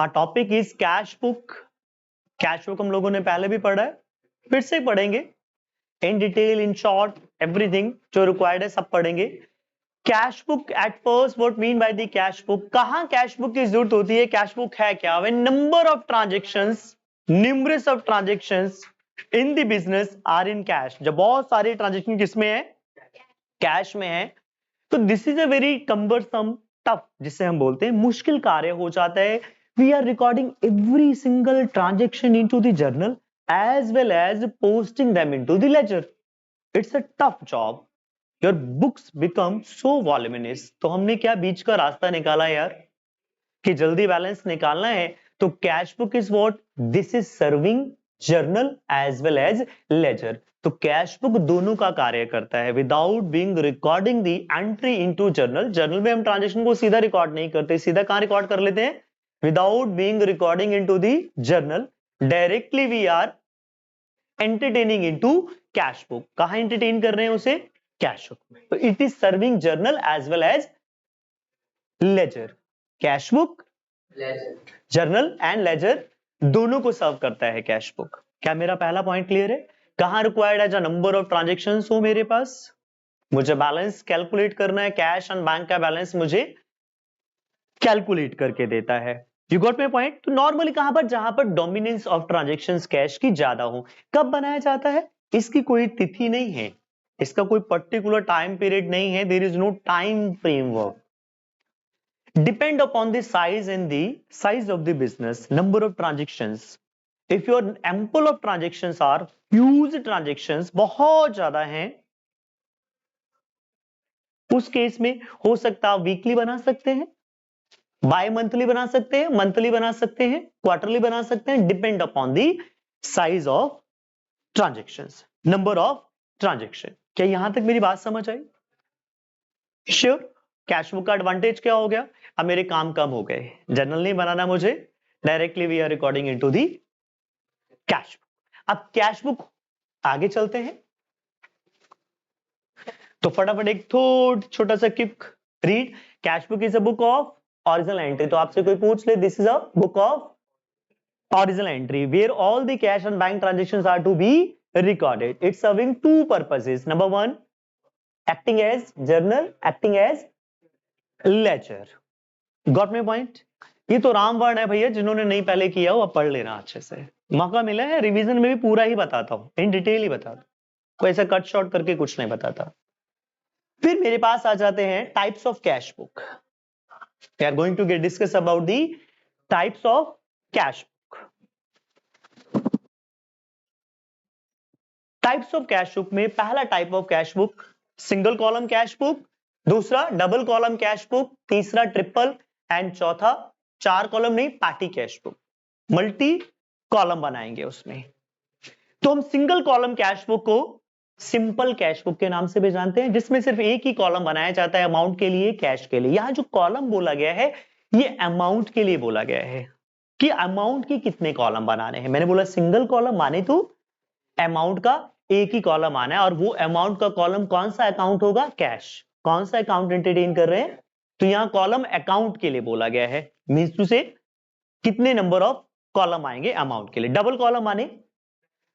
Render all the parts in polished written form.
our topic is cash book. Cash book हम लोगों ने पहले भी पढ़ा है, फिर से पढ़ेंगे in detail, in short, everything जो रिक्वायर्ड है सब पढ़ेंगे। Cash book at first what mean by the cash book, कहां कैश बुक की जरूरत होती है, कैश बुक है क्या? When number of transactions, numerous of transactions in the business are in cash, जब बहुत सारे ट्रांजैक्शन किसमें है? कैश में है। तो this is a very cumbersome, tough, जिसे हम बोलते हैं मुश्किल कार्य हो जाता है। We are recording every single transaction into the journal as well as posting them into the ledger. It's a tough job, your books become so voluminous. तो हमने क्या बीच का रास्ता निकाला यार कि जल्दी बैलेंस निकालना है, तो cash book is what? This is serving journal as well as ledger. तो कैश बुक दोनों का कार्य करता है। Without being recording the entry into journal, journal में हम ट्रांजेक्शन को सीधा रिकॉर्ड नहीं करते, सीधा कहां रिकॉर्ड कर लेते हैं? Without being recording into the journal, directly we are entertaining into cash book. कहां एंटरटेन कर रहे हैं उसे? कैश बुक में। तो it is serving journal as well as ledger. Cash book, journal and ledger दोनों को सर्व करता है कैश बुक। क्या मेरा पहला पॉइंट क्लियर है? कहां रिक्वायर्ड है? जो नंबर ऑफ ट्रांजेक्शंस हो मेरे पास, मुझे बैलेंस कैलकुलेट करना है, कैश एंड बैंक का बैलेंस मुझे कैलकुलेट करके देता है। You got my point? तो नॉर्मली कहां पर? जहां पर डोमिनेंस ऑफ ट्रांजेक्शंस कैश की ज्यादा हो। कब बनाया जाता है? इसकी कोई तिथि नहीं है, इसका कोई पर्टिकुलर टाइम पीरियड नहीं है, there is no time framework. Depend upon the size of the business, number of transactions. If your ample of transactions are huge transactions, बहुत ज्यादा हैं, उस केस में हो सकता है वीकली बना सकते हैं, बाय मंथली बना सकते हैं, मंथली बना सकते हैं, क्वार्टरली बना सकते हैं, depend upon the size of transactions, number of transaction. क्या यहां तक मेरी बात समझ आई? श्योर। कैश बुक का एडवांटेज क्या हो गया? अब मेरे काम कम हो गए, जर्नल नहीं बनाना मुझे, directly we are recording into the cash book. अब कैश बुक आगे चलते हैं, तो फटाफट एक छोटा सा quick read. Cash book is a book of original entry. तो आपसे कोई पूछ ले, this is a book of original entry where all the cash and bank transactions are to be recorded. It's serving two purposes. Number one, acting as journal, acting as ledger. Got my point? ये तो रामबाण है भैया, जिन्होंने नहीं पहले किया वो पढ़ लेना अच्छे से। मौका मिला है रिवीजन में भी पूरा ही बताता हूं, इन डिटेल ही बताता हूं, कोई ऐसा कट शॉर्ट करके कुछ नहीं बताता। फिर मेरे पास आ जाते हैं types of cash book. We are going to get discuss about the types of cash book. Types of cash book में पहला type of cash book single column cash book, दूसरा डबल कॉलम कैश बुक, तीसरा triple, and चौथा चार column नहीं petty cash book, multi column बनाएंगे उसमें। तो हम सिंगल कॉलम कैश बुक को सिंपल कैश बुक के नाम से भी जानते हैं, जिसमें सिर्फ एक ही कॉलम बनाया जाता है अमाउंट के लिए, कैश के लिए। यहां जो कॉलम बोला गया है ये अमाउंट के लिए बोला गया है कि अमाउंट के कितने कॉलम बनाने हैं। मैंने बोला सिंगल कॉलम माने तो अमाउंट का एक ही कॉलम आना है, और वो अमाउंट का कॉलम कौन सा अकाउंट होगा? कैश। कौन सा अकाउंट एंटरटेन कर रहे हैं? तो यहां कॉलम अकाउंट के लिए बोला गया है, मींस टू से कितने नंबर ऑफ कॉलम आएंगे अमाउंट के लिए। डबल कॉलम माने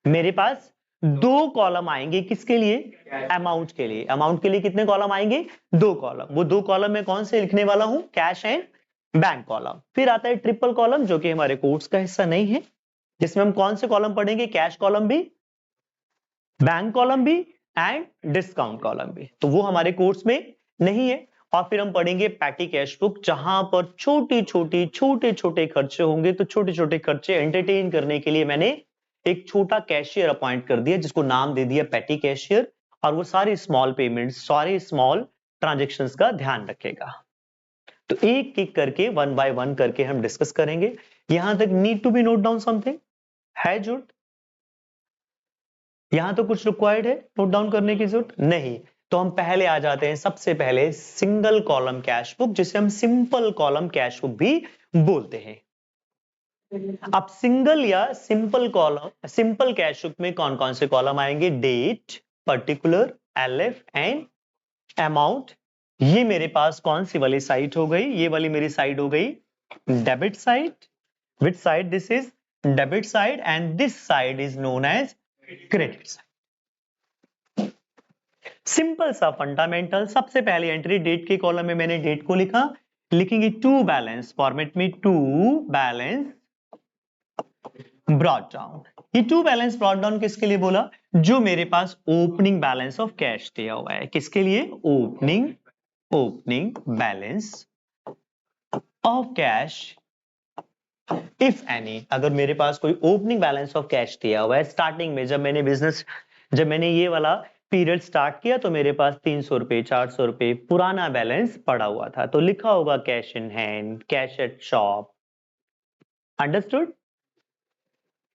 मेरे पास दो कॉलम आएंगे, किसके लिए? अमाउंट के लिए। अमाउंट के लिए कितने कॉलम आएंगे? दो कॉलम। वो दो कॉलम में कौन से लिखने वाला हूं? Cash and bank column. फिर आता है ट्रिपल कॉलम, जो कि हमारे कोर्स का हिस्सा नहीं है, जिसमें हम कौन से कॉलम पढ़ेंगे? कैश कॉलम भी, बैंक कॉलम भी एंड डिस्काउंट कॉलम भी। तो वो हमारे कोर्स में नहीं है। और फिर हम पढ़ेंगे पैटी कैश बुक, जहां पर छोटे छोटे खर्चे होंगे। तो छोटे छोटे खर्चे एंटरटेन करने के लिए मैंने एक छोटा कैशियर अपॉइंट कर दिया, जिसको नाम दे दिया पैटी कैशियर, और वो सारे स्मॉल पेमेंट्स, सारे स्मॉल ट्रांजेक्शंस का ध्यान रखेगा। तो एक एक करके, वन बाय वन करके हम डिस्कस करेंगे। यहां तक need to be note down something है? जरूरत यहां तो कुछ रिक्वायर्ड है नोट डाउन करने की जरूरत नहीं। तो हम पहले आ जाते हैं, सबसे पहले सिंगल कॉलम कैश बुक, जिसे हम सिंपल कॉलम कैश बुक भी बोलते हैं। अब सिंगल या simple column, simple cash book में कौन कौन से कॉलम आएंगे? Date, particular, LF and amount. ये मेरे पास कौन सी वाली साइट हो गई? ये वाली मेरी साइड हो गई debit site, Which side? This is debit side and this side is known as credit side. Simple सा फंडामेंटल. सबसे पहली एंट्री डेट के कॉलम में मैंने डेट को लिखा, लिखेंगे टू बैलेंस फॉर्मेट में, टू बैलेंस ब्रॉट डाउन. ये टू बैलेंस ब्रॉट डाउन किसके लिए बोला? जो मेरे पास ओपनिंग बैलेंस ऑफ कैश दिया हुआ है. किसके लिए? Opening balance of cash if any. अगर मेरे पास कोई ओपनिंग बैलेंस ऑफ कैश दिया हुआ है स्टार्टिंग में, जब मैंने ये वाला पीरियड स्टार्ट किया तो मेरे पास 300 रुपए 400 रुपए पुराना बैलेंस पड़ा हुआ था, तो लिखा होगा cash in hand, cash at shop. Understood?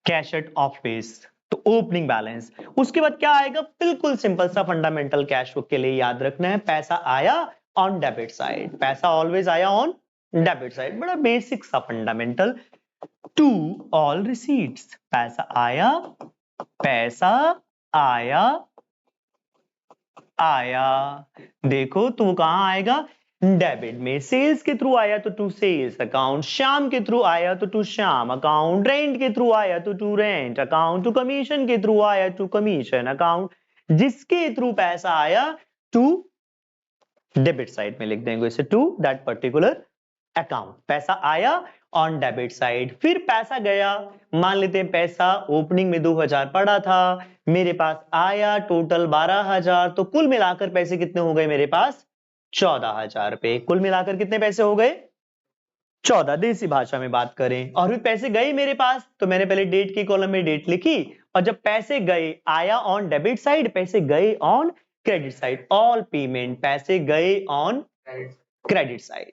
Cash at office, तो ओपनिंग बैलेंस. उसके बाद क्या आएगा? बिल्कुल सिंपल सा फंडामेंटल कैश बुक के लिए याद रखना है, पैसा आया ऑन डेबिट साइड. पैसा ऑलवेज आया ऑन डेबिट साइड. बड़ा बेसिक सा फंडामेंटल. टू ऑल रिसीट्स, पैसा आया. देखो तो कहां आएगा? डेबिट में. सेल्स के थ्रू आया तो टू सेल्स अकाउंट, श्याम के थ्रू आया तो टू श्याम अकाउंट, रेंट के थ्रू आया तो to rent account, to commission के थ्रू आया टू कमीशन अकाउंट. जिसके थ्रू पैसा आया टू डेबिट साइड में लिख देंगे इसे, टू दैट पर्टिकुलर अकाउंट. पैसा आया ऑन डेबिट साइड. फिर पैसा गया, मान लेते हैं पैसा ओपनिंग में 2000 पड़ा था, मेरे पास आया टोटल 12000, तो कुल मिलाकर पैसे कितने हो गए मेरे पास? 14000 रुपए. कुल मिलाकर कितने पैसे हो गए? 14. देसी भाषा में बात करें. और फिर पैसे गए मेरे पास, तो मैंने पहले डेट की कॉलम में डेट लिखी, और जब पैसे गए, आया ऑन डेबिट साइड, पैसे गए on credit side. All payment, पैसे गए ऑन क्रेडिट साइड.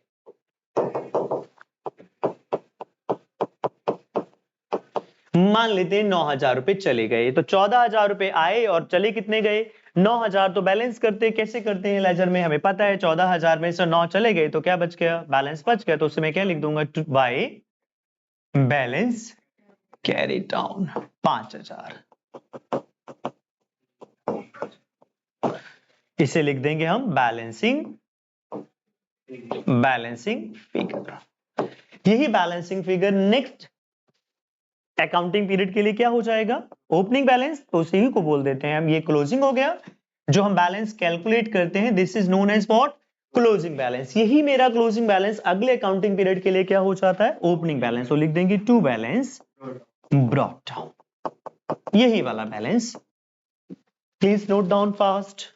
मान लेते हैं 9000 रुपए चले गए, तो 14000 रुपए आए और चले कितने गए? 9000. तो बैलेंस करते कैसे करते हैं लेजर में, हमें पता है 14000 में से 9 चले गए तो क्या बच गया? बैलेंस बच गया. तो उसमें मैं क्या लिख दूंगा? By balance carry down 5000. इसे लिख देंगे हम बैलेंसिंग फिगर. यही balancing figure next accounting period के लिए क्या हो जाएगा? Opening balance. तो उसी को बोल देते हैं हम, ये क्लोजिंग हो गया. जो हम बैलेंस कैलकुलेट करते हैं this is known as what? Closing balance. यही मेरा क्लोजिंग बैलेंस अगले अकाउंटिंग पीरियड के लिए क्या हो जाता है? Opening balance. तो लिख देंगे टू बैलेंस ब्रॉट डाउन. यही वाला balance. Please note down fast.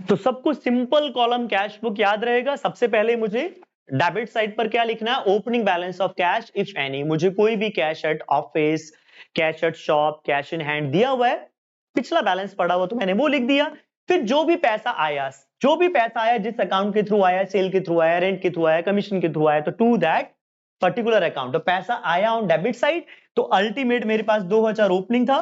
तो सबको सिंपल कॉलम कैश बुक याद रहेगा. सबसे पहले मुझे डेबिट साइड पर क्या लिखना है? Opening balance of cash if any. मुझे कोई भी cash at office, cash at shop, cash in hand दिया हुआ है, पिछला बैलेंस पड़ा हुआ तो मैंने वो लिख दिया. फिर जो भी पैसा आया जिस अकाउंट के थ्रू आया, सेल के थ्रू आया, रेंट के थ्रू आया, कमीशन के थ्रू आया, तो टू दैट पर्टिकुलर अकाउंट. तो पैसा आया ऑन डेबिट साइड, तो अल्टीमेट मेरे पास 2000 ओपनिंग था,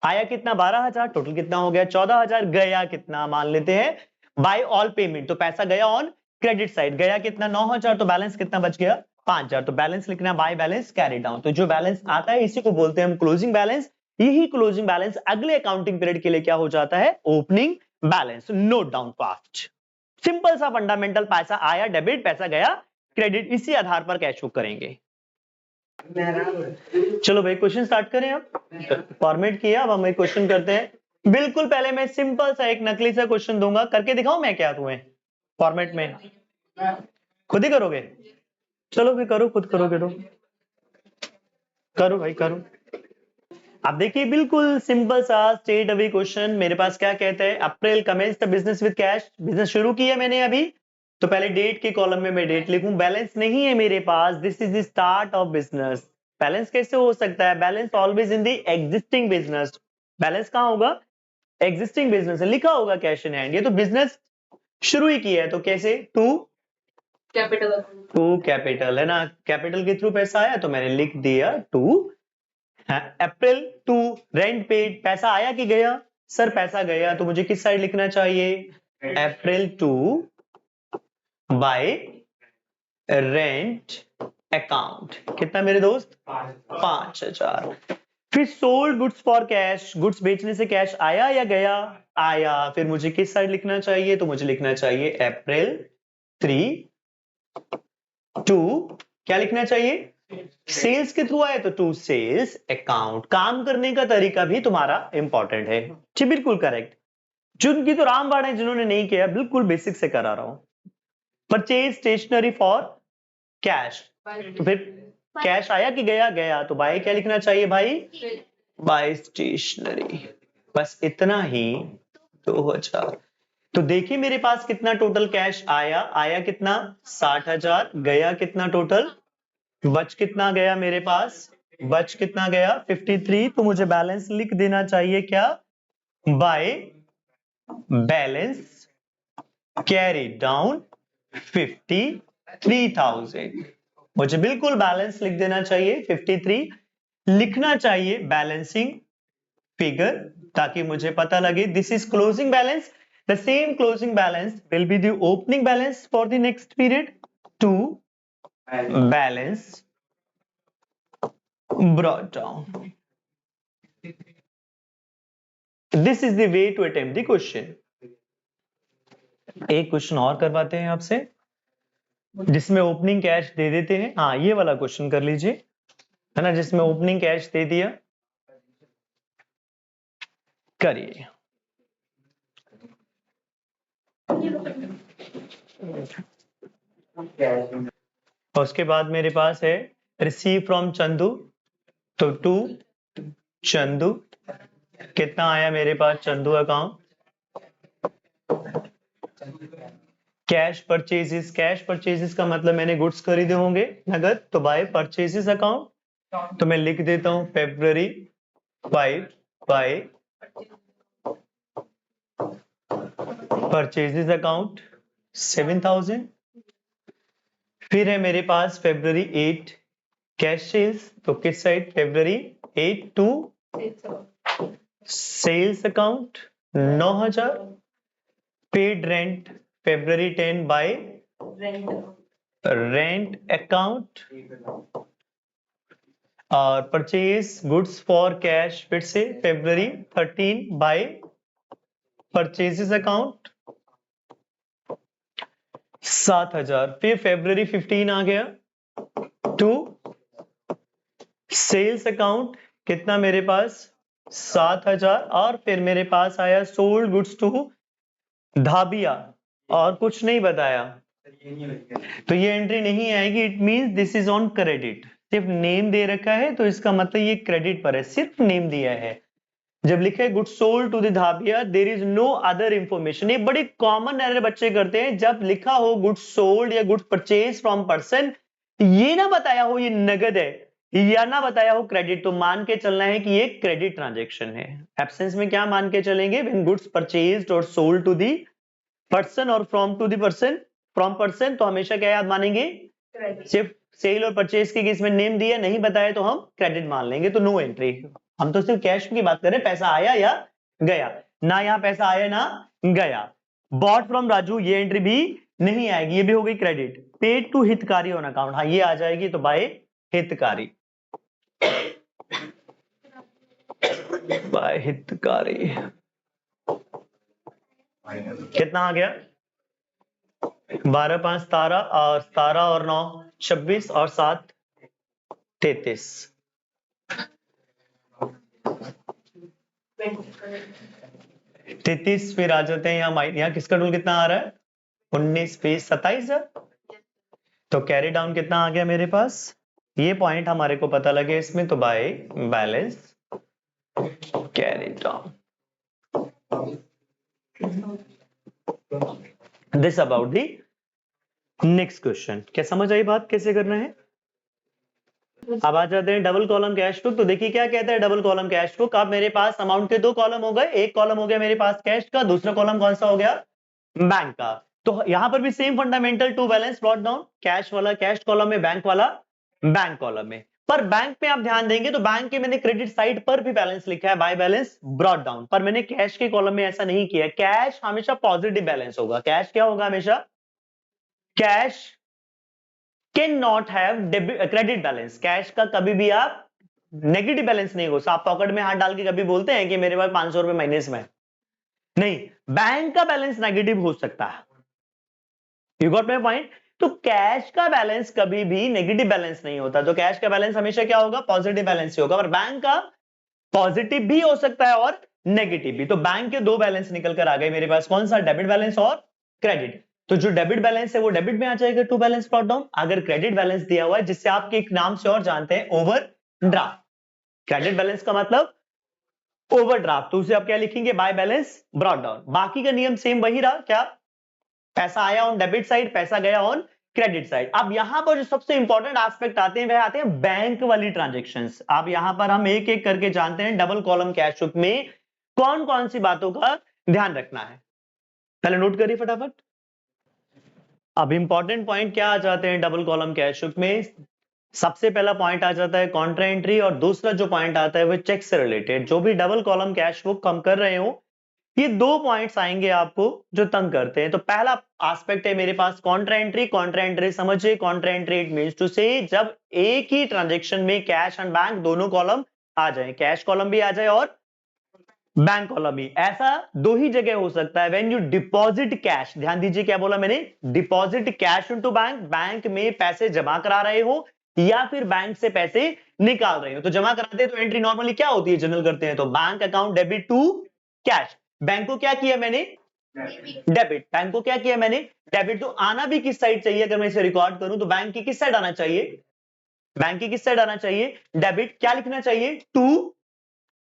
आया कितना? 12000. टोटल कितना हो गया? 14000. गया कितना? मान लेते हैं बाय ऑल पेमेंट, तो पैसा गया ऑन क्रेडिट साइड. गया कितना? 9000. तो बैलेंस कितना बच गया? 5000. तो बैलेंस लिखना बाय बैलेंस कैरी डाउन. तो जो बैलेंस आता है इसी को बोलते हैं हम क्लोजिंग बैलेंस. यही क्लोजिंग बैलेंस अगले अकाउंटिंग पीरियड के लिए क्या हो जाता है? Opening balance. Note down fast. Simple सा फंडामेंटल. पैसा आया डेबिट, पैसा गया क्रेडिट. इसी आधार पर कैश बुक करेंगे. चलो भाई क्वेश्चन स्टार्ट करें. अब फॉर्मेट किया, अब हम एक क्वेश्चन करते हैं. बिल्कुल पहले मैं सिंपल सा एक नकली सा क्वेश्चन दूंगा, करके दिखाऊं मैं क्या तुम्हें फॉर्मेट में? खुद ही करोगे? चलो भाई करो, खुद करोगे तो करो भाई करो. अब देखिए बिल्कुल सिंपल सा स्ट्रेट अवे क्वेश्चन. मेरे पास क्या कहते हैं? April commence the business with cash. Business शुरू किया मैंने अभी, तो पहले डेट के कॉलम में मैं डेट लिखूं. बैलेंस नहीं है मेरे पास, this is the start of business. Balance कैसे हो सकता है? Balance always in the existing business. Balance कहां होगा? एग्जिस्टिंग बिजनेस है, लिखा होगा कैश इन हैंड. ये तो बिजनेस शुरू ही किया है, तो कैसे? टू कैपिटल है ना, कैपिटल के थ्रू पैसा आया तो मैंने लिख दिया to. April to rent paid. पैसा आया कि गया? सर पैसा गया, तो मुझे किस साइड लिखना चाहिए? अप्रैल टू बाय रेंट अकाउंट. कितना मेरे दोस्त? 5000. फिर sold goods for cash. Goods बेचने से कैश आया या गया? आया. फिर मुझे किस साइड लिखना चाहिए? तो मुझे लिखना चाहिए अप्रैल 3 टू, क्या लिखना चाहिए? सेल्स के थ्रू आए तो टू सेल्स अकाउंट। काम करने का तरीका भी तुम्हारा इंपॉर्टेंट है। जी बिल्कुल करेक्ट। जिनकी तो रामबाण है, जिन्होंने नहीं किया बिल्कुल बेसिक से करा रहा हूं। परचेज स्टेशनरी फॉर कैश, तो फिर कैश आया कि गया? गया। तो बाय क्या लिखना चाहिए भाई? By stationery. बस इतना ही। 2000। तो देखिए मेरे पास कितना टोटल कैश आया। आया कितना? 60,000। गया कितना टोटल? बच कितना गया मेरे पास? बच कितना गया? 53। तो मुझे बैलेंस लिख देना चाहिए क्या? By balance carry down 53,000। मुझे बिल्कुल बैलेंस लिख देना चाहिए 53। लिखना चाहिए बैलेंसिंग फिगर, ताकि मुझे पता लगे this is closing balance. The same closing balance will be the opening balance for the next period to balance brought down. This is the way to attempt the question. एक question और करवाते हैं आपसे, जिसमें ओपनिंग कैश दे देते हैं। हाँ, ये वाला क्वेश्चन कर लीजिए, है ना, जिसमें ओपनिंग कैश दे दिया। करिए। उसके बाद मेरे पास है रिसीव फ्रॉम चंदू, तो टू चंदू। कितना आया मेरे पास Chandu account? Cash purchases. Cash purchases का मतलब मैंने गुड्स खरीदे होंगे नगद, तो बाय परचेजेस अकाउंट। तो मैं लिख देता हूं February 5 बाय परचेजेस अकाउंट 7,000। फिर है मेरे पास February 8 कैश सेल्स, तो किस side? February 8 to sales account 9,000। Paid rent February 10 by rent account. और परचेज गुड्स फॉर कैश फिर से February 13 बाय परचेजेस अकाउंट 7,000। फिर February 15 आ गया टू सेल्स अकाउंट, कितना मेरे पास? 7,000। और फिर मेरे पास आया सोल्ड गुड्स टू धाबिया, और कुछ नहीं बताया, तो ये एंट्री नहीं आएगी। It means this is on credit. सिर्फ नेम दे रखा है तो इसका मतलब ये क्रेडिट पर है, सिर्फ नेम दिया है। जब लिखे गुड सोल्ड टू द धाबिया, there is no other information. ये बड़ी कॉमन एरर बच्चे करते हैं, जब लिखा हो गुड सोल्ड या गुड परचेज फ्रॉम पर्सन, ये ना बताया हो ये नगद है या ना बताया हो क्रेडिट, तो मान के चलना है कि ये क्रेडिट ट्रांजेक्शन है। एब्सेंस में क्या मान के चलेंगे? व्हेन गुड्स परचेज्ड और सोल्ड टू दी पर्सन और from to the person, from person, तो हमेशा क्या याद मानेंगे? सिर्फ सेल और परचेज के केस में नेम दिया नहीं बताया तो हम क्रेडिट मान लेंगे, तो नो एंट्री। हम तो सिर्फ कैश की बात कर रहे हैं, पैसा आया या गया, ना यहाँ पैसा आया ना गया। बॉट फ्रॉम राजू, ये एंट्री भी नहीं आएगी, ये भी हो गई क्रेडिट। पेड टू हितकारी ऑन अकाउंट, हाँ ये आ जाएगी, तो बाय हितकारी। बाय हितकारी कितना आ गया? 12 5 17 और 17 और 9 26 और 7 33। 33 फिर आ जाते हैं यहाँ किसका टोल कितना आ रहा है? 19 20 27,000। तो कैरी डाउन कितना आ गया मेरे पास? ये पॉइंट हमारे को पता लगे इसमें, तो by balance carry down. This about the next question. क्या समझ आई बात कैसे करना है? अब आ जाते हैं डबल कॉलम कैश बुक। तो देखिए क्या कहता है डबल कॉलम कैश बुक। अब मेरे पास अमाउंट के दो कॉलम हो गए, एक कॉलम हो गया मेरे पास कैश का, दूसरा कॉलम कौन सा हो गया? बैंक का। तो यहां पर भी same fundamental, to balance brought down, cash वाला कैश कॉलम में, बैंक वाला बैंक कॉलम में। पर बैंक में आप ध्यान देंगे तो बैंक के मैंने क्रेडिट साइड पर भी बैलेंस लिखा है बाय बैलेंस ब्रॉट डाउन, पर मैंने कैश के कॉलम में ऐसा नहीं किया। कैश हमेशा पॉजिटिव बैलेंस होगा। कैश क्या होगा हमेशा? Cash can not have credit balance. Cash का कभी भी आप नेगेटिव बैलेंस नहीं हो। आप पॉकेट में हाथ डाल के कभी बोलते हैं कि मेरे पास 500 रुपए माइनस में? नहीं। बैंक का बैलेंस नेगेटिव हो सकता है। You got my point? तो कैश का बैलेंस कभी भी नेगेटिव बैलेंस नहीं होता, तो कैश का बैलेंस हमेशा क्या होगा, पॉजिटिव बैलेंस ही होगा। और बैंक का पॉजिटिव भी हो सकता है और नेगेटिव भी। तो बैंक के दो बैलेंस निकल कर आ गए मेरे पास, कौन सा, डेबिट बैलेंस और क्रेडिट। तो जो डेबिट बैलेंस है वो डेबिट में आ जाएगा, टू बैलेंस ब्रॉट डाउन। अगर क्रेडिट बैलेंस दिया हुआ है, जिससे आपके एक नाम से और जानते हैं, ओवरड्राफ्ट। क्रेडिट बैलेंस का मतलब ओवरड्राफ्ट, तो उसे आप क्या लिखेंगे, बाय बैलेंस ब्रॉट डाउन। बाकी का नियम सेम वही रहा, क्या, पैसा आया ऑन डेबिट साइड, पैसा गया ऑन क्रेडिट साइड। अब यहां पर जो सबसे इंपॉर्टेंट एस्पेक्ट आते हैं वह आते हैं बैंक वाली ट्रांजेक्शंस। अब यहां पर हम एक एक करके जानते हैं डबल कॉलम कैश बुक में कौन कौन सी बातों का ध्यान रखना है। पहले नोट करिए फटाफट। अब इंपॉर्टेंट पॉइंट क्या आ जाते हैं डबल कॉलम कैश बुक में। सबसे पहला पॉइंट आ जाता है कॉन्ट्रा एंट्री, और दूसरा जो पॉइंट आता है वो चेक से रिलेटेड। जो भी डबल कॉलम कैश बुक हम कर रहे हो, ये दो पॉइंट्स आएंगे आपको जो तंग करते हैं। तो पहला एस्पेक्ट है मेरे पास कॉन्ट्रा एंट्री। कॉन्ट्रा एंट्री समझिए, contra entry it means to say जब एक ही ट्रांजैक्शन में कैश एंड बैंक दोनों कॉलम आ जाए, कैश कॉलम भी आ जाए और बैंक कॉलम भी। ऐसा दो ही जगह हो सकता है, व्हेन यू डिपॉजिट कैश, ध्यान दीजिए क्या बोला मैंने, deposit cash into bank, bank में पैसे जमा करा रहे हो या फिर बैंक से पैसे निकाल रहे हो। तो जमा कराते हैं तो एंट्री नॉर्मली क्या होती है, जनरल करते हैं तो bank account debit to cash. Bank को क्या किया मैंने, डेबिट। बैंक को क्या किया मैंने, डेबिट। तो आना भी किस साइड चाहिए, अगर मैं इसे रिकॉर्ड करूं तो बैंक की किस साइड आना चाहिए, बैंक की किस साइड आना चाहिए, डेबिट। क्या लिखना चाहिए, टू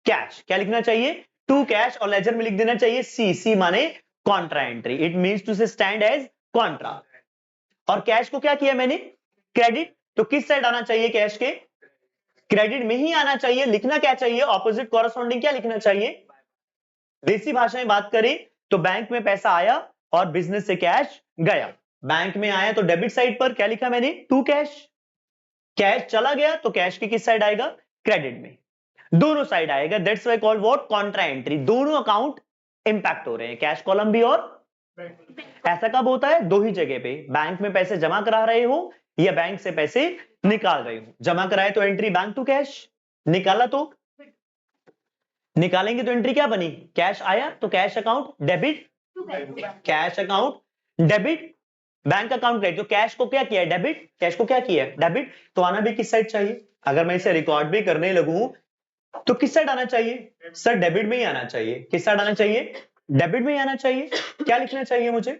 कैश। क्या लिखना चाहिए, टू कैश। और लेजर में लिख देना चाहिए सी, सी माने contra entry, it means to say stand as contra. और कैश को क्या किया मैंने, क्रेडिट। तो किस साइड आना चाहिए कैश के, क्रेडिट में ही आना चाहिए। लिखना क्या चाहिए, ऑपोजिट कॉरेस्पॉन्डिंग क्या लिखना चाहिए। देसी भाषा में बात करें तो बैंक में पैसा आया और बिजनेस से कैश गया। बैंक में आया तो डेबिट साइड पर क्या लिखा मैंने, टू कैश। कैश चला गया तो कैश की किस साइड आएगा, क्रेडिट में। दोनों साइड आएगा, that's why called what, Contra entry. दोनों अकाउंट इंपैक्ट हो रहे हैं, कैश कॉलम भी और। ऐसा कब होता है, दो ही जगह पे, बैंक में पैसे जमा करा रहे हो या बैंक से पैसे निकाल रहे हो। जमा कराए तो एंट्री बैंक टू कैश, निकाला तो, निकालेंगे तो एंट्री क्या बनी, कैश आया तो cash account debit, cash account debit, bank account credit. तो कैश को क्या किया, डेबिट, कैश को क्या किया, डेबिट। तो आना भी किस साइड चाहिए, अगर मैं इसे रिकॉर्ड भी करने लगूं तो किस साइड आना चाहिए, सर डेबिट में ही आना चाहिए। किस साइड आना चाहिए, डेबिट में ही आना चाहिए। क्या लिखना चाहिए मुझे,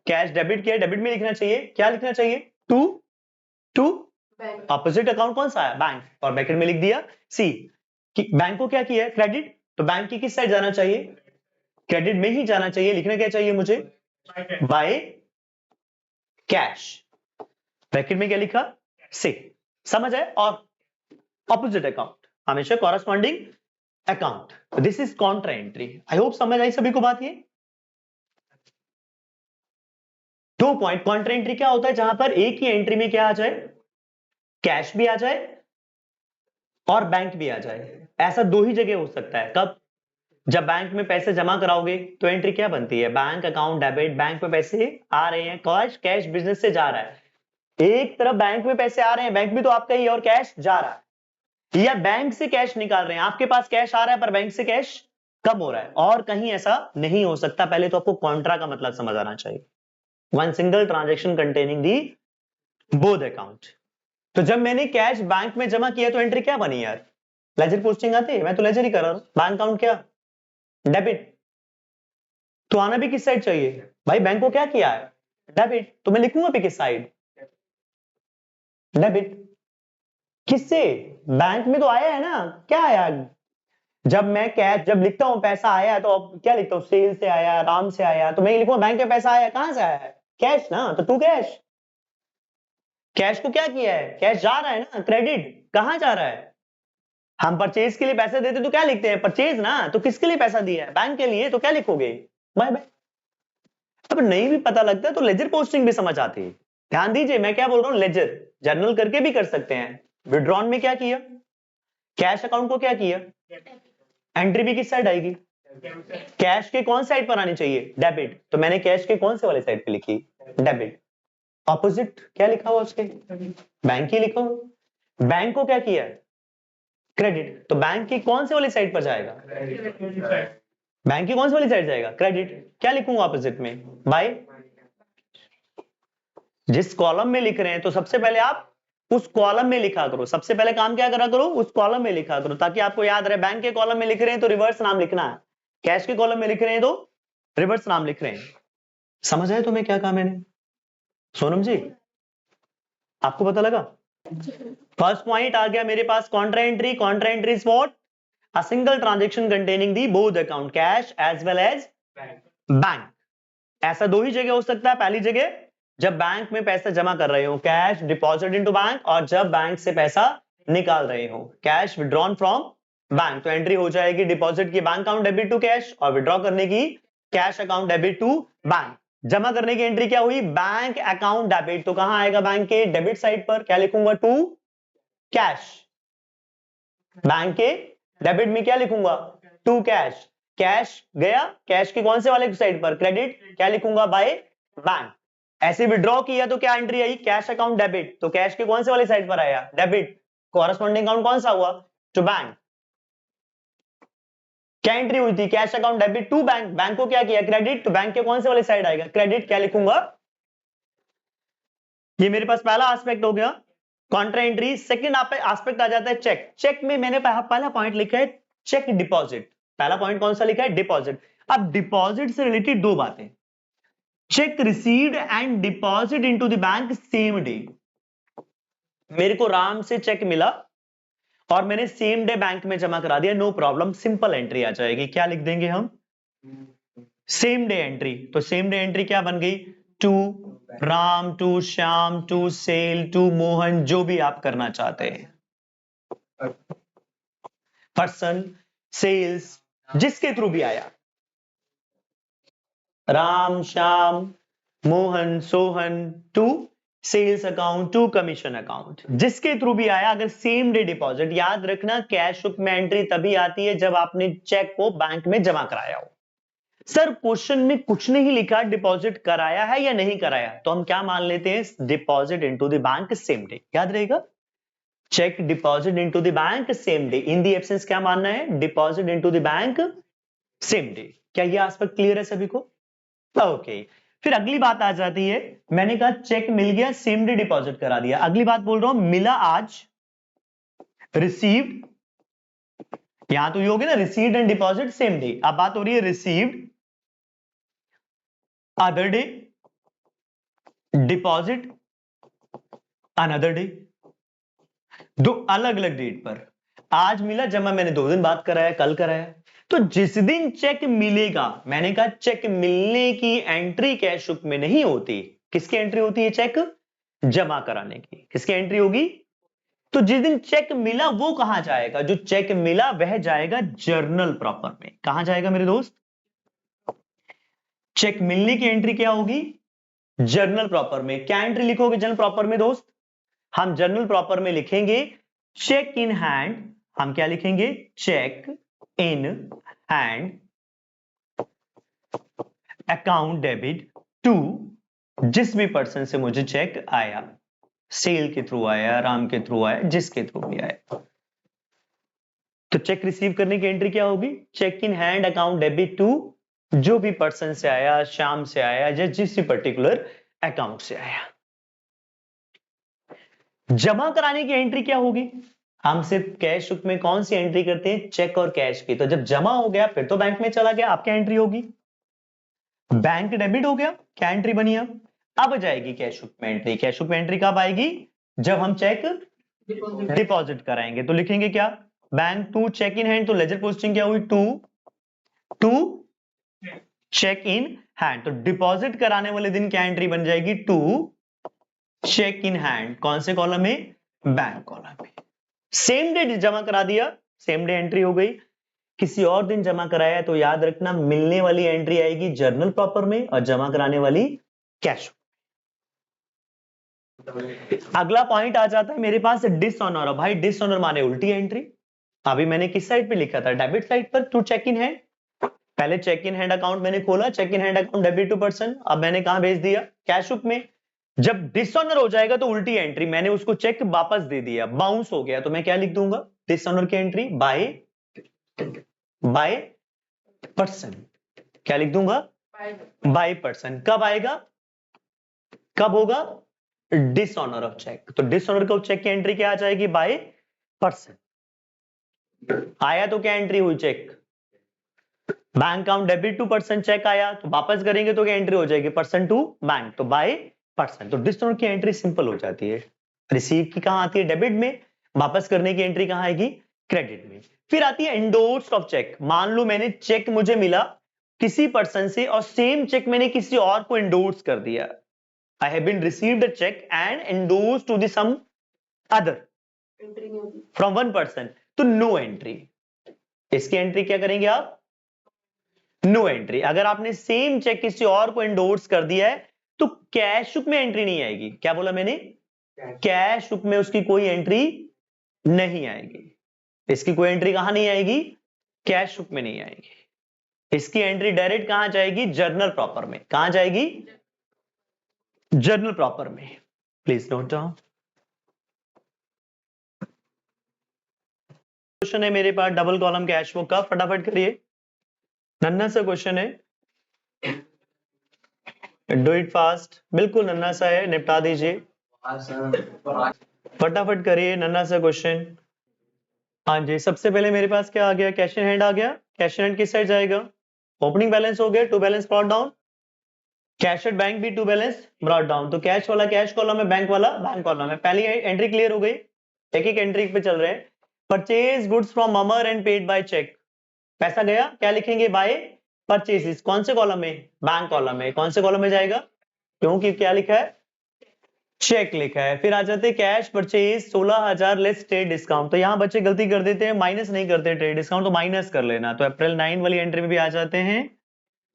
कैश डेबिट किया, डेबिट में लिखना चाहिए। क्या लिखना चाहिए, टू, टू ऑपोजिट अकाउंट कौन सा है, बैंक, और ब्रैकेट में लिख दिया सी। बैंक को क्या किया, क्रेडिट। तो बैंक की किस साइड जाना चाहिए, क्रेडिट में ही जाना चाहिए। लिखना क्या चाहिए मुझे, बाय कैश, ब्रैकेट में क्या लिखा, सी। समझ है। और ऑपोजिट अकाउंट हमेशा corresponding account, this is Contra entry. I hope समझ आई सभी को बात। ये दो पॉइंट, कॉन्ट्रा एंट्री क्या होता है, जहां पर एक ही एंट्री में क्या आ जाए, कैश भी आ जाए और बैंक भी आ जाए। ऐसा दो ही जगह हो सकता है, कब, जब बैंक में पैसे जमा कराओगे तो एंट्री क्या बनती है, बैंक अकाउंट डेबिट, बैंक में पैसे आ रहे हैं, कैश, कैश बिजनेस से जा रहा है। एक तरफ बैंक में पैसे आ रहे हैं, बैंक भी तो आपका ही है, और कैश जा रहा है। या बैंक से कैश निकाल रहे हैं, आपके पास कैश आ रहा है पर बैंक से कैश कम हो रहा है, और कहीं ऐसा नहीं हो सकता। पहले तो आपको कॉन्ट्रा का मतलब समझ आना चाहिए, one single transaction containing the both account. तो जब मैंने कैश बैंक में जमा किया तो एंट्री क्या बनी यार, लेजर पोस्टिंग आती है, मैं तो लेजर ही कर रहा हूं। बैंक अकाउंट क्या, डेबिट। तो आना भी किस साइड चाहिए भाई, बैंक को क्या किया है, डेबिट। तो मैं लिखूंगा भी किस साइड, डेबिट। किससे, बैंक में तो आया है ना, क्या आया, जब मैं कैश जब लिखता हूं पैसा आया है तो अब क्या लिखता हूं, सेल से आया, राम से आया। तो मैं लिखूंगा बैंक में पैसा आया, कहां से आया है, कैश ना, तो टू कैश। कैश को क्या किया है, कैश जा रहा है ना, क्रेडिट। कहां जा रहा है, हम परचेज के लिए पैसे देते तो क्या लिखते हैं, परचेज ना। तो किसके लिए पैसा दिया है, बैंक के लिए, तो क्या लिखोगे, बाय बाय। अब नहीं भी पता लगता तो लेजर पोस्टिंग भी समझ आती है। ध्यान दीजिए मैं क्या बोल रहा हूं, लेजर जर्नल करके भी कर सकते हैं। विड्रॉन में क्या किया, कैश अकाउंट को क्या किया, एंट्री भी किस साइड आएगी, कैश के कौन साइड पर आनी चाहिए, डेबिट। तो मैंने कैश के कौन से वाले साइड पे लिखी, डेबिट। ऑपोजिट क्या लिखा हुआ उसके, बैंक ही लिखा हुआ। बैंक को क्या किया, क्रेडिट। तो बैंक की कौन से वाली साइड पर जाएगा, बैंक की कौन सी वाली साइड जाएगा, क्रेडिट। क्या लिखूंगा ऑपोजिट में, बाय। जिस कॉलम में लिख रहे हैं तो सबसे पहले आप उस कॉलम में लिखा करो। सबसे पहले काम क्या करा करो, उस कॉलम में लिखा करो, ताकि आपको याद रहे। बैंक के कॉलम में लिख रहे हैं तो रिवर्स नाम लिखना है, कैश के कॉलम में लिख रहे हैं तो रिवर्स नाम लिख रहे हैं। समझ आए तुम्हें क्या कहा मैंने? सोनम जी आपको पता लगा? फर्स्ट पॉइंट आ गया मेरे पास, contra entry. Contra entry is what? A single transaction containing the both account cash as well as bank. ऐसा दो ही जगह हो सकता है। पहली जगह जब बैंक में पैसा जमा कर रहे हो, कैश डिपॉजिट इनटू बैंक, और जब बैंक से पैसा निकाल रहे हो, कैश विड्रॉन फ्रॉम बैंक, तो एंट्री हो जाएगी डिपॉजिट की bank account debit to cash, और विड्रॉ करने की cash account debit to bank. जमा करने की एंट्री क्या हुई? Bank account debit. तो कहां आएगा? बैंक के डेबिट साइड पर क्या लिखूंगा? To cash. बैंक के डेबिट में क्या लिखूंगा? To cash. कैश गया, कैश के कौन से वाले साइड पर? क्रेडिट। क्या लिखूंगा? By bank. ऐसे विड्रॉ किया तो क्या एंट्री आई? Cash account debit. तो कैश के कौन से वाले साइड पर आया? डेबिट। कॉरेस्पॉन्डिंग अकाउंट कौन सा हुआ? To bank. क्या एंट्री हुई थी? Cash account debit to bank. Bank को क्या किया? क्रेडिट। तो बैंक के कौन से वाले साइड आएगा? क्रेडिट। क्या लिखूंगा? ये मेरे पास पहला एस्पेक्ट हो गया, कॉन्ट्रा एंट्री। सेकंड एस्पेक्ट आ जाता है चेक। चेक में मैंने पहला पॉइंट लिखा है चेक डिपॉजिट। पहला पॉइंट कौन सा लिखा है? डिपॉजिट। अब डिपॉजिट से रिलेटेड दो बातें, check received and deposit into the bank same day. मेरे को राम से चेक मिला और मैंने सेम डे बैंक में जमा करा दिया, नो प्रॉब्लम, सिंपल एंट्री आ जाएगी। क्या लिख देंगे हम? Same day entry. तो सेम डे एंट्री क्या बन गई? To Ram, to Shyam, to sale, to Mohan, जो भी आप करना चाहते हैं, पर्सन, सेल्स, जिसके थ्रू भी आया, Ram, Shyam, Mohan, Sohan, to sales account, to commission account, जिसके थ्रू भी आया, अगर सेम डे डिपॉजिट। याद रखना कैश बुक में एंट्री तभी आती है जब आपने चेक को बैंक में जमा कराया हो। सर क्वेश्चन में कुछ नहीं लिखा डिपॉजिट कराया है या नहीं कराया, तो हम क्या मान लेते हैं? Deposit into the bank same day. याद रहेगा, cheque deposit into the bank same day. In the absence क्या मानना है? Deposit into the bank same day. क्या ये एस्पेक्ट क्लियर है सभी को? ओके। फिर अगली बात आ जाती है, मैंने कहा चेक मिल गया, सेम डे डिपॉजिट करा दिया। अगली बात बोल रहा हूं, मिला आज, रिसीव्ड, यहां तो ये हो गया ना, received and deposit same day. अब बात हो रही है received other day, deposit another day, दो अलग अलग डेट पर। आज मिला, जमा मैंने 2 दिन बाद कराया, कल कराया। तो जिस दिन चेक मिलेगा, मैंने कहा चेक मिलने की एंट्री कैश बुक में नहीं होती। किसकी एंट्री होती है? चेक जमा कराने की। किसकी एंट्री होगी? तो जिस दिन चेक मिला वो कहां जाएगा? जो चेक मिला वह जाएगा जर्नल प्रॉपर में। कहां जाएगा मेरे दोस्त? चेक मिलने की एंट्री क्या होगी? जर्नल प्रॉपर में। क्या एंट्री लिखोगे जर्नल प्रॉपर में दोस्त? हम जर्नल प्रॉपर में लिखेंगे चेक इन हैंड। हम क्या लिखेंगे? Cheque in hand account debit to, जिस भी पर्सन से मुझे चेक आया, सेल के थ्रू आया, राम के थ्रू आया, जिसके थ्रू भी आया। तो चेक रिसीव करने की एंट्री क्या होगी? Cheque in hand account debit to, जो भी पर्सन से आया, श्याम से आया, या जिस भी पर्टिकुलर अकाउंट से आया। जमा कराने की एंट्री क्या होगी? हम सिर्फ कैश बुक में कौन सी एंट्री करते हैं? चेक और कैश की। तो जब जमा हो गया फिर तो बैंक में चला गया, आपकी एंट्री होगी। बैंक डेबिट हो गया, क्या एंट्री बनी? अब जाएगी कैश बुक में एंट्री। कैश बुक में एंट्री कब आएगी? जब हम चेक डिपॉजिट कराएंगे। तो लिखेंगे क्या? Bank to cheque in hand. तो लेजर पोस्टिंग क्या हुई? To cheque in hand. तो डिपॉजिट कराने वाले दिन क्या एंट्री बन जाएगी? To cheque in hand. कौन से कॉलम में? बैंक कॉलम में। सेम डे जमा करा दिया, सेम डे एंट्री हो गई। किसी और दिन जमा कराया तो याद रखना मिलने वाली एंट्री आएगी जर्नल प्रॉपर में और जमा कराने वाली कैश। अगला पॉइंट आ जाता है मेरे पास डिसऑनर। भाई डिसऑनर माने उल्टी एंट्री। अभी मैंने किस साइड पे लिखा था? डेबिट साइड पर, टू चेक इन हैंड। पहले चेक इन हैंड अकाउंट मैंने खोला, cheque in hand account debit to person. अब मैंने कहां भेज दिया? कैश बुक में। जब डिसऑनर हो जाएगा तो उल्टी एंट्री, मैंने उसको चेक वापस दे दिया, बाउंस हो गया, तो मैं क्या लिख दूंगा? डिसऑनर की एंट्री बाय पर्सन। क्या लिख दूंगा? By person. कब आएगा? कब होगा? Dishonour of cheque. तो डिसऑनर ऑफ चेक की एंट्री क्या आ जाएगी? By person. आया तो क्या एंट्री हुई? Cheque. Bank account debit to person, cheque आया तो वापस करेंगे तो क्या एंट्री हो जाएगी? पर्सन टू बैंक, तो बाय पर्सन। तो डिसऑनर की एंट्री सिंपल हो जाती है। रिसीव की कहां आती है? डेबिट में। वापस करने की एंट्री कहां आएगी? क्रेडिट में। फिर आती है एंडोर्स्ड ऑफ चेक। मान लो मैंने चेक मुझे मिला किसी पर्सन से और सेम चेक मैंने किसी और को एंडोर्स कर दिया। I have been received a cheque and endorse to the some other from one person, तो नो एंट्री। इसकी एंट्री क्या करेंगे आप? No entry. अगर आपने सेम चेक किसी और को एंडोर्स कर दिया है तो कैश बुक में एंट्री नहीं आएगी। क्या बोला मैंने? कैश बुक में उसकी कोई एंट्री नहीं आएगी। इसकी कोई एंट्री कहां नहीं आएगी? कैश बुक में नहीं आएगी। इसकी एंट्री डायरेक्ट कहां जाएगी? जर्नल प्रॉपर में। कहां जाएगी? जर्नल प्रॉपर में। Please note down. क्वेश्चन है मेरे पास डबल कॉलम कैश बुक का, फटाफट करिए। नन्ना सा क्वेश्चन है, डू इट फास्ट। बिल्कुल नन्ना सा है, निपटा दीजिए फटाफट करिए, नन्ना सा क्वेश्चन। हाँ जी, सबसे पहले मेरे पास क्या आ गया? कैश इन हैंड आ गया। कैश इन हैंड किस साइड जाएगा? ओपनिंग बैलेंस हो गया, to balance brought down. Cash at bank भी टू बैलेंस ब्रॉट डाउन। तो कैश वाला कैश कॉलम है, बैंक वाला बैंक कॉलम है। पहली एंट्री क्लियर हो गई, एक एक एंट्री पे चल रहे हैं। Purchase goods from Amar and paid by cheque. पैसा गया, क्या लिखेंगे? By purchases. कौन से कॉलम में? बैंक कॉलम में। कौन से कॉलम में जाएगा? क्योंकि क्या लिखा है? चेक लिखा है। फिर आ जाते हैं cash purchase 16,000 less trade discount. तो यहां बच्चे गलती कर देते हैं, माइनस नहीं करते ट्रेड डिस्काउंट, तो माइनस कर लेना। तो अप्रैल 9 वाली एंट्री में भी आ जाते हैं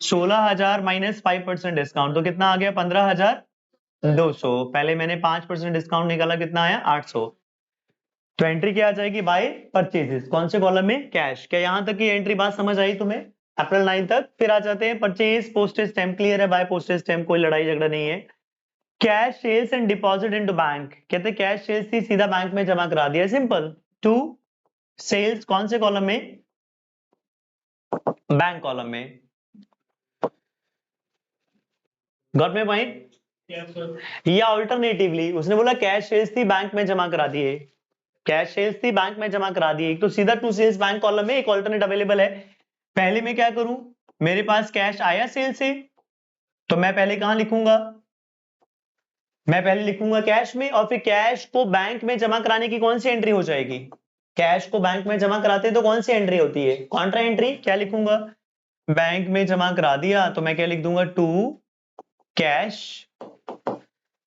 16,000 माइनस 5% डिस्काउंट, तो कितना आ गया? 15,200। पहले मैंने 5% डिस्काउंट निकाला, कितना आया? 800। तो एंट्री क्या आ जाएगी? Bye purchases. कौन से कॉलम में? कैश। क्या यहां तक की एंट्री बात समझ आई तुम्हें? अप्रैल 9 तक। फिर आ जाते हैं परचेज पोस्टेज स्टैम्प, क्लियर है? बाय पोस्टेज स्टैम्प, कोई लड़ाई झगड़ा नहीं है। Cash sales and deposit into bank. कहते हैं कैश सेल्स थी, सीधा बैंक में जमा करा दिया, सिंपल। टू सेल्स, कौन से कॉलम में? बैंक कॉलम में। Got my point? या अल्टरनेटिवली उसने बोला कैश सेल्स थी, बैंक में जमा करा दिए। कैश सेल्स थी, बैंक में जमा करा दिए, एक तो सीधा टू सेल्स बैंक कॉलम में, एक ऑल्टरनेट अवेलेबल है। पहले में क्या करूं? मेरे पास कैश आया सेल से, तो मैं पहले कहां लिखूंगा? मैं पहले लिखूंगा कैश में, और फिर कैश को बैंक में जमा कराने की कौन सी एंट्री हो जाएगी? कैश को बैंक में जमा कराते हैं तो कौन सी एंट्री होती है? Contra entry. क्या लिखूंगा? बैंक में जमा करा दिया तो मैं क्या लिख दूंगा? टू कैश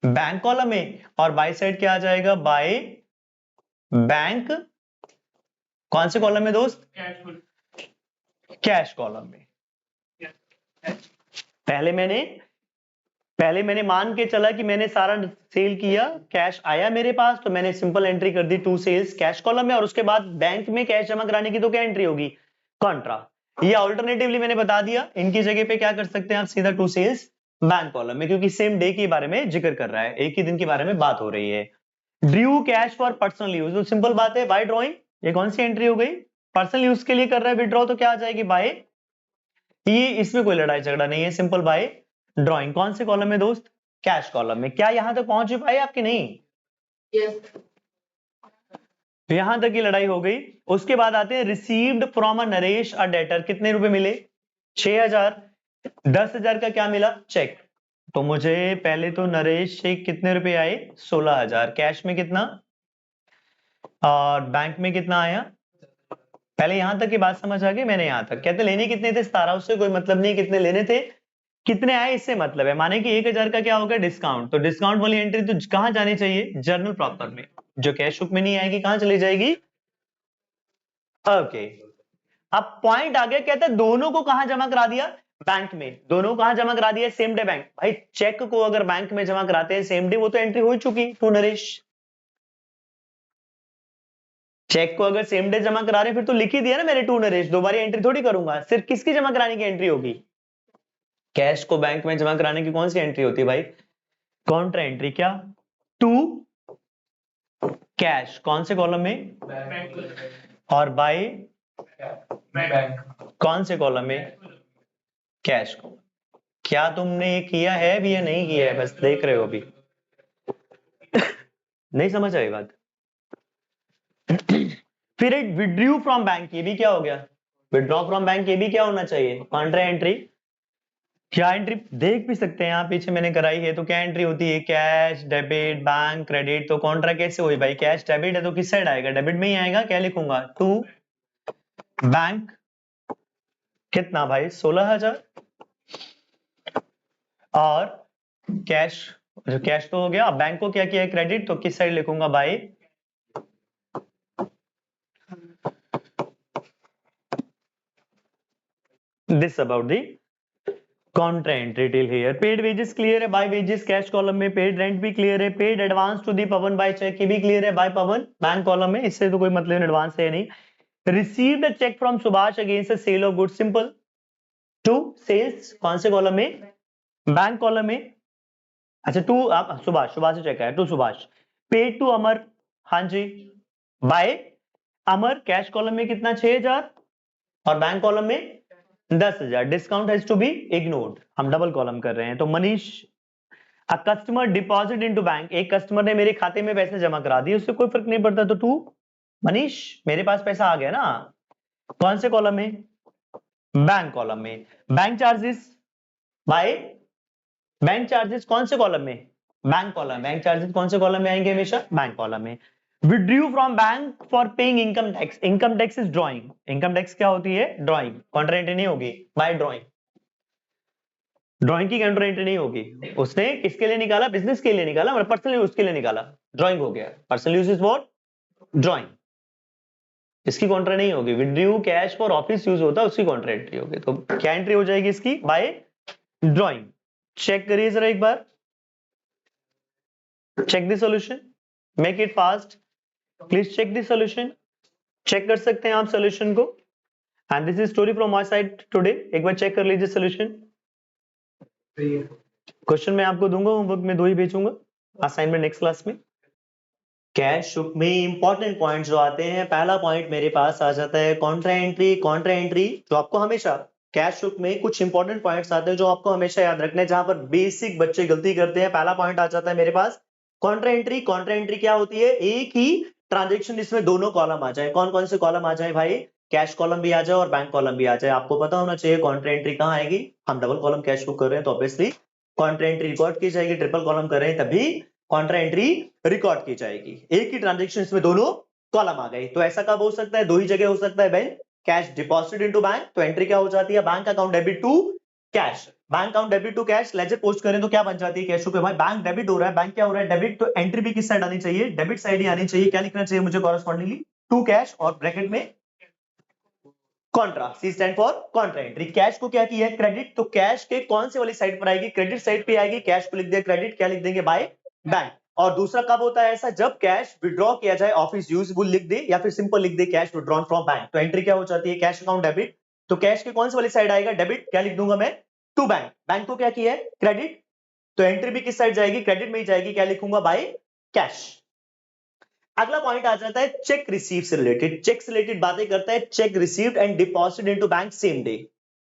बैंक कॉलम में, और बाय साइड क्या आ जाएगा? बाय बैंक कौन से कॉलम में दोस्त? कैश कॉलम में। पहले मैंने मान के चला कि मैंने सारा सेल किया, कैश आया मेरे पास, तो मैंने सिंपल एंट्री कर दी टू सेल्स कैश कॉलम में, और उसके बाद बैंक में कैश जमा कराने की तो क्या एंट्री होगी? कॉन्ट्रा। ये अल्टरनेटिवली मैंने बता दिया, इनकी जगह पे क्या कर सकते हैं आप? सीधा टू सेल्स बैंक कॉलम में, क्योंकि सेम डे के बारे में जिक्र कर रहा है, एक ही दिन के बारे में बात हो रही है। Drew cash for personal use, तो सिंपल बात है, बाय ड्रॉइंग। ये कौन सी एंट्री हो गई? पर्सनल यूज के लिए कर रहा है विड्रॉ, तो क्या आ जाएगी? बाय। ये इसमें कोई लड़ाई झगड़ा नहीं है, सिंपल बाय ड्रॉइंग। कौन से कॉलम में दोस्त? कैश कॉलम में। क्या यहां तक पहुंच पाए आपकी? नहीं, yes. यहां तक की लड़ाई हो गई। उसके बाद आते हैं received from a Naresh a debtor. कितने रुपए मिले? 6,000। 10,000 का क्या मिला? चेक। तो मुझे पहले तो नरेश से कितने रुपए आए? 16,000। कैश में कितना और बैंक में कितना आया? पहले यहां तक की बात समझ आ गई? मैंने यहां तक कहते लेने कितने थे? 17। उससे कोई मतलब नहीं कितने लेने थे, कितने आए इससे मतलब है। माने कि 1,000 का क्या होगा? डिस्काउंट। तो डिस्काउंट वाली एंट्री तो कहां जानी चाहिए? जर्नल प्रॉपर में। जो कैश बुक में नहीं आएगी कहां चली जाएगी? ओके। अब पॉइंट आ गया, कहते हैं दोनों को कहां जमा करा दिया? बैंक में। दोनों को कहां जमा करा दिया? Same day bank. भाई चेक को अगर बैंक में जमा कराते हैं सेम डे, वो तो एंट्री हो चुकी टू नरेश। चेक को अगर सेम डे जमा करा रहे हैं फिर तो लिख ही दिया ना मैंने टू नरेश, दोबारा एंट्री थोड़ी करूंगा। सिर्फ किसकी जमा कराने की एंट्री होगी? कैश को बैंक में जमा कराने की कौन सी एंट्री होती है भाई? Contra entry. क्या? टू कैश कौन से कॉलम में? और बाय बैंक कौन से कॉलम में? कैश को। क्या तुमने ये किया है भी या नहीं किया है? बस देख रहे हो अभी। नहीं समझ आई बात? फिर एक विड्रू फ्रॉम बैंक, ये भी क्या हो गया? विड्रॉ फ्रॉम बैंक, ये भी क्या होना चाहिए? Contra entry. क्या एंट्री देख भी सकते हैं यहाँ पीछे मैंने कराई है, तो क्या एंट्री होती है? Cash, debit, bank, credit. तो कॉन्ट्रा कैसे हुई भाई? कैश डेबिट है तो किस साइड आएगा? डेबिट में ही आएगा। क्या लिखूंगा? To bank. कितना भाई? 16,000। और कैश, जो कैश तो हो गया। अब बैंक को क्या किया है? क्रेडिट। तो किस साइड लिखूंगा भाई? This about the contra entry till here. Paid wages clear है बाय वेजेस कैश कॉलम में। पेड रेंट भी क्लियर है। Paid advance to the Pawan by cheque, ये भी क्लियर है बाय पवन बैंक कॉलम में। इससे तो कोई मतलब एडवांस है नहीं। Received a cheque from Subhash against the sale of good, simple. To sales, कौन से कॉलम में? बैंक कॉलम में। अच्छा टू, आप सुभाष, सुभाष से चेक है, to Subhash. Paid to Amar, हाँ जी, बाय अमर। कैश कॉलम में कितना? 6,000। और बैंक कॉलम में 10,000। Discount has to be ignored, हम डबल कॉलम कर रहे हैं। तो Manish, a customer deposit into bank, एक कस्टमर ने मेरे खाते में पैसे जमा करा दिए, उससे कोई फर्क नहीं पड़ता। तो टू मनीष, मेरे पास पैसा आ गया ना। कौन से कॉलम में? बैंक कॉलम में। Bank charges by, bank charges कौन से कॉलम में? Bank column. बैंक चार्जेस कौन से कॉलम में आएंगे? हमेशा बैंक कॉलम में। Withdrew from bank for paying income tax, income tax is drawing. Income tax क्या होती है? ड्रॉइंग। कॉन्ट्रा एंट्री नहीं होगी बाय ड्रॉइंग। ड्रॉइंग की कॉन्ट्रा एंट्री नहीं होगी। उसने किसके लिए निकाला? बिजनेस के लिए निकाला, मतलब पर्सनल यूज के लिए निकाला। ड्रॉइंग हो गया। Personal use is what? Drawing. इसकी कॉन्ट्रा नहीं होगी। Withdrew cash for office use होता है, उसकी कॉन्ट्रा एंट्री होगी। तो क्या एंट्री हो जाएगी इसकी? Bye drawing. चेक करिए जरा एक बार। Check the solution, make it fast. Please check the solution. Check कर सकते हैं आप सॉल्यूशन को। And this is story from my side today. एक बार चेक कर लीजिए सॉल्यूशन। क्वेश्चन मैं आपको दूंगा, होमवर्क में 2 ही भेजूंगा, असाइनमेंट नेक्स्ट क्लास में। कैश बुक में इंपॉर्टेंट पॉइंट जो आते हैं, पहला पॉइंट मेरे पास आ जाता है कॉन्ट्रा एंट्री। कॉन्ट्रा एंट्री जो आपको हमेशा कैश बुक में कुछ इंपॉर्टेंट पॉइंट्स आते हैं जो आपको हमेशा याद रखने हैं, जहां पर बेसिक बच्चे गलती करते हैं। पहला पॉइंट आ जाता है मेरे पास कॉन्ट्रा एंट्री। कॉन्ट्रा एंट्री क्या होती है? एक ही ट्रांजेक्शन जिसमें दोनों कॉलम आ जाए। कौन कौन से कॉलम आ जाए भाई? कैश कॉलम भी आ जाए और बैंक कॉलम भी आ जाए। आपको पता होना चाहिए कॉन्ट्रा एंट्री कहां आएगी। हम डबल कॉलम कैश बुक कर रहे हैं तो ऑब्वियसली कॉन्ट्रा एंट्री रिकॉर्ड की जाएगी। ट्रिपल कॉलम कर रहे हैं तभी कॉन्ट्रा एंट्री रिकॉर्ड की जाएगी। एक ही ट्रांजेक्शन में दोनों कॉलम आ गए। तो ऐसा कब हो सकता है? 2 ही जगह हो सकता है। Bank cash deposit into bank, तो एंट्री क्या हो जाती है? Bank account debit to cash. Bank account debit to cash ledger post करें तो क्या बन जाती है? कैश पे भाई बैंक डेबिट हो रहा है, बैंक क्या हो रहा है? डेबिट। तो एंट्री भी किस साइड आनी चाहिए? डेबिट साइड ही आनी चाहिए। क्या लिखना चाहिए मुझे कॉरेस्पॉन्डिंगली? टू कैश और ब्रैकेट में contra, C stand for contra entry. Cash को क्या किया है? क्रेडिट। तो कैश के कौन से वाली साइड पर आएगी? क्रेडिट साइड पे आएगी। कैश को लिख दिया क्रेडिट, क्या लिख देंगे? Bye bank. और दूसरा कब होता है ऐसा? जब कैश विड्रॉ किया जाए, ऑफिस यूजेबल लिख दे या फिर सिंपल लिख दे कैश विड्रॉन फ्रॉम बैंक। तो एंट्री क्या हो जाती है? Cash account debit. तो कैश के कौन से वाली साइड आएगा? डेबिट। क्या लिख दूंगा मैं? To bank. बैंक को क्या किया है? क्रेडिट। तो एंट्री भी किस साइड जाएगी? क्रेडिट में ही जाएगी। क्या लिखूंगा? बाय कैश। अगला पॉइंट आ जाता है चेक रिसीव से रिलेटेड। चेक से रिलेटेड बातें करता है। Cheque received and deposit into bank same day.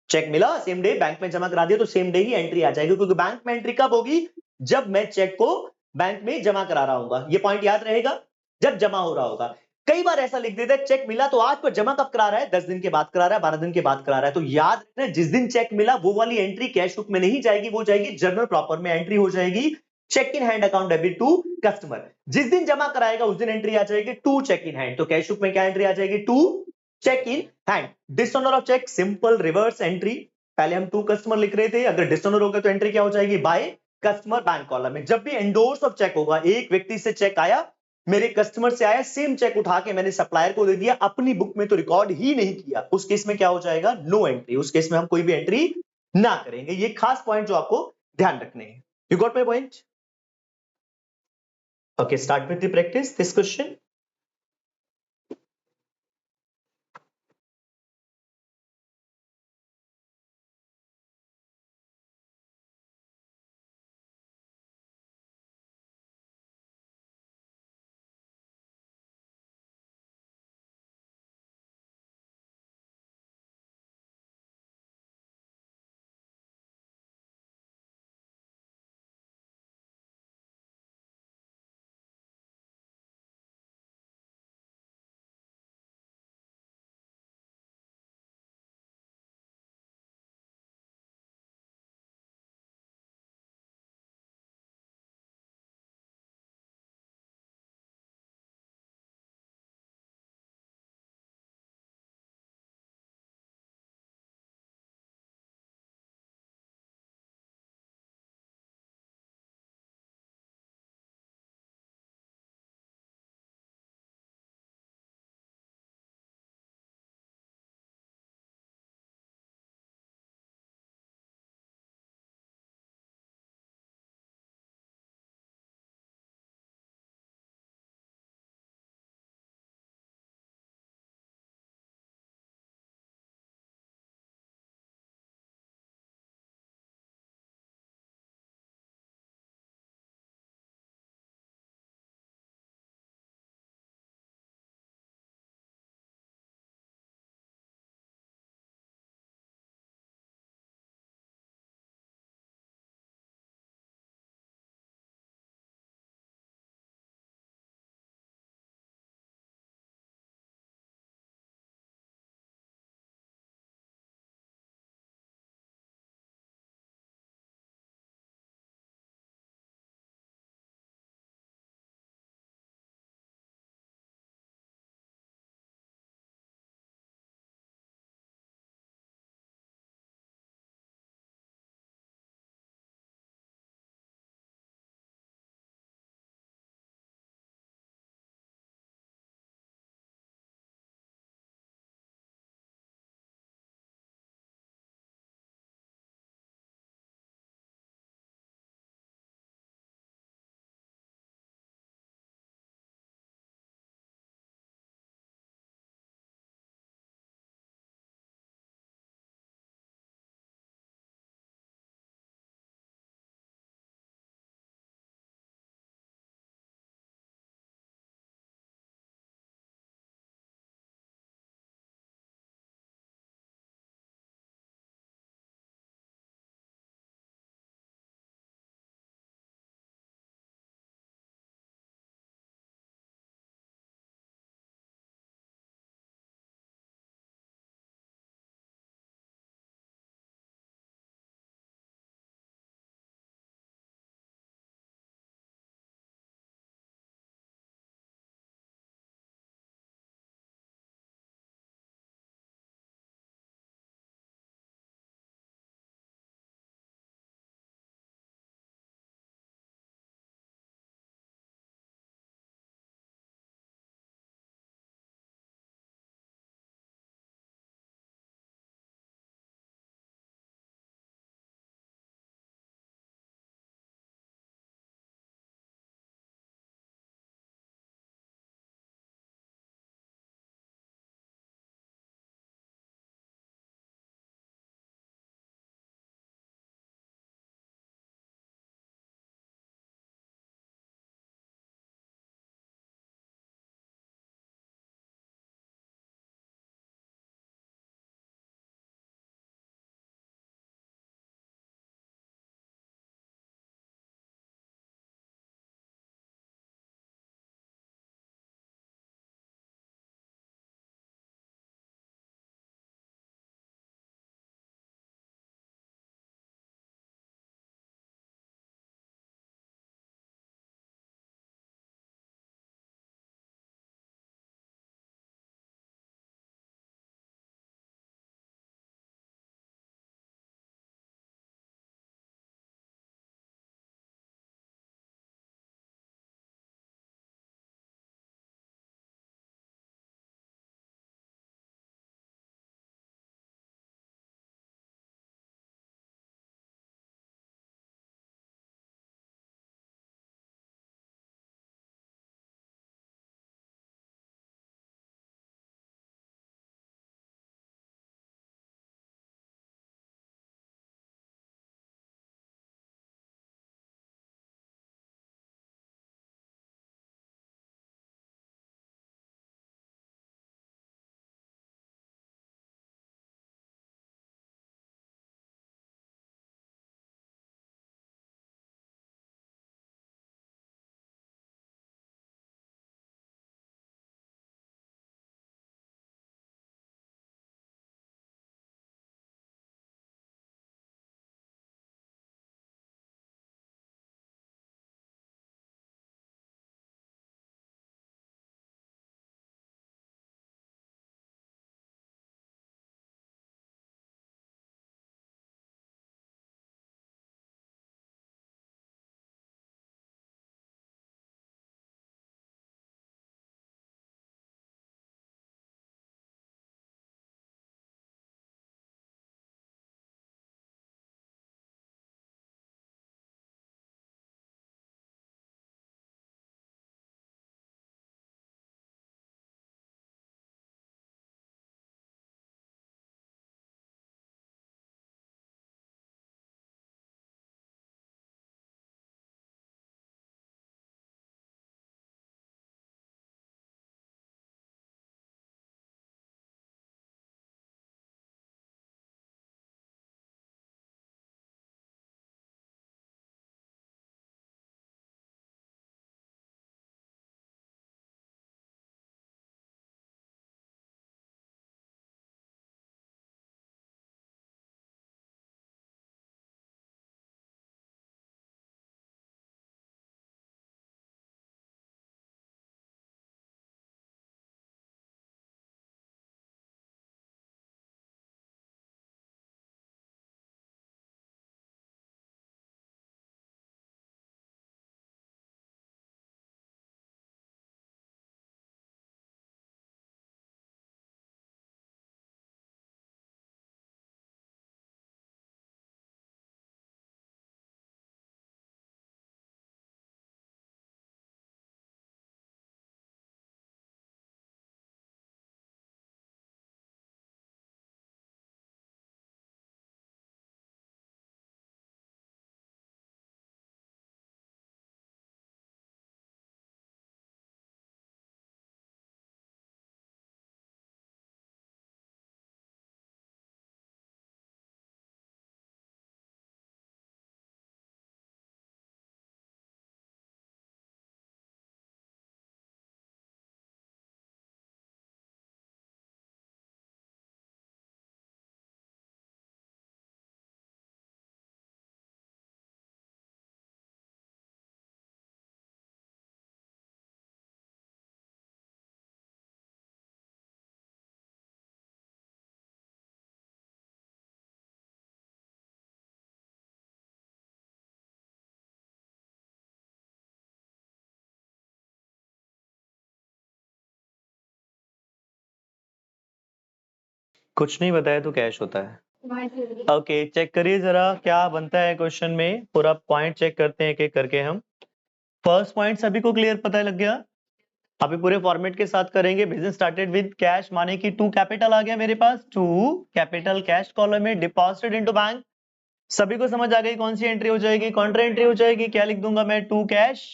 Cheque मिला सेम डे, बैंक में जमा करा दिया, तो सेम डे ही एंट्री आ जाएगी। क्योंकि बैंक में एंट्री कब होगी? जब मैं चेक को बैंक में जमा करा रहा हूंगा। ये पॉइंट याद रहेगा, जब जमा हो रहा होगा। कई बार ऐसा लिख देते हैं चेक मिला तो आज, पर जमा कब करा रहा है? 10 दिन के बाद करा रहा है, 12 दिन के बाद करा रहा है। तो याद रखना, जिस दिन चेक मिला वो वाली एंट्री कैश बुक में नहीं जाएगी, वो जाएगी जर्नल प्रॉपर में। एंट्री हो जाएगी cheque in hand account debit to customer. जिस दिन जमा कराएगा उस दिन एंट्री आ जाएगी टू चेक इन हैंड। तो कैश बुक में क्या एंट्री आ जाएगी? To cheque in hand. Dishonour of cheque, simple reverse entry. पहले हम टू कस्टमर लिख रहे थे, अगर डिसऑनर हो गया तो एंट्री क्या हो जाएगी? बाय कस्टमर बैंक कॉलम में। जब भी एंडोर्स ऑफ चेक होगा, एक व्यक्ति से चेक आया, मेरे कस्टमर से आया, सेम चेक उठा के मैंने सप्लायर को दे दिया, अपनी बुक में तो रिकॉर्ड ही नहीं किया, उस केस में क्या हो जाएगा? No entry. उस केस में हम कोई भी एंट्री ना करेंगे। ये खास पॉइंट जो आपको ध्यान रखने हैं। You got my point? Okay, start with the practice this question. कुछ नहीं बताया तो कैश होता है। ओके चेक करिए जरा क्या बनता है क्वेश्चन में, पूरा पॉइंट चेक करते हैं एक एक करके हम। फर्स्ट पॉइंट सभी को क्लियर पता लग गया? अभी पूरे फॉर्मेट के साथ करेंगे। बिजनेस स्टार्टेड विद कैश माने कि टू कैपिटल आ गया मेरे पास, टू कैपिटल कैश कॉलम में डिपॉजिटेड इनटू बैंक। सभी को समझ आ गई कौन सी एंट्री हो जाएगी? कॉन्ट्रा एंट्री हो जाएगी। क्या लिख दूंगा मैं? टू कैश,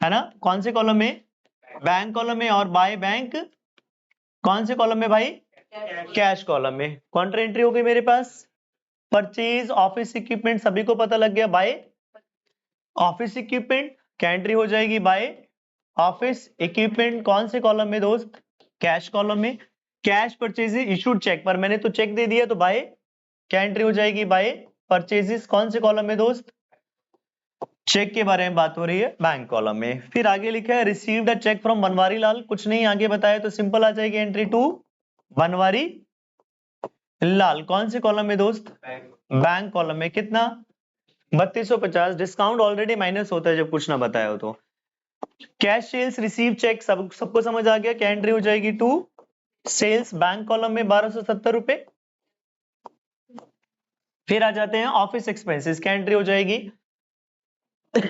है ना? कौन से कॉलम में? बैंक कॉलम में। और बाय बैंक कौन से कॉलम में भाई? कैश कॉलम में। कॉन्ट्रा एंट्री हो गई मेरे पास। परचेज ऑफिस इक्विपमेंट सभी को पता लग गया, बाय ऑफिस इक्विपमेंट। क्या एंट्री हो जाएगी? By office equipment. कौन से कॉलम में दोस्त? कैश कॉलम में। कैश परचेजेस इशूड चेक पर, मैंने तो चेक दे दिया तो बाय क्या एंट्री हो जाएगी? Bye purchases. कौन से कॉलम में दोस्त? चेक के बारे में बात हो रही है, बैंक कॉलम में। फिर आगे लिखा है received a cheque from Banwari Lal, कुछ नहीं आगे बताया तो सिंपल आ जाएगी एंट्री टू बनवारी लाल। कौन से कॉलम में दोस्त? बैंक कॉलम में। कितना? 3250। डिस्काउंट ऑलरेडी माइनस होता है जब कुछ ना बताया हो तो। कैश सेल्स रिसीव चेक सबको समझ आ गया। क्या एंट्री हो जाएगी? टू सेल्स बैंक कॉलम में 1270 रुपए। फिर आ जाते हैं ऑफिस एक्सपेंसेस। क्या एंट्री हो जाएगी?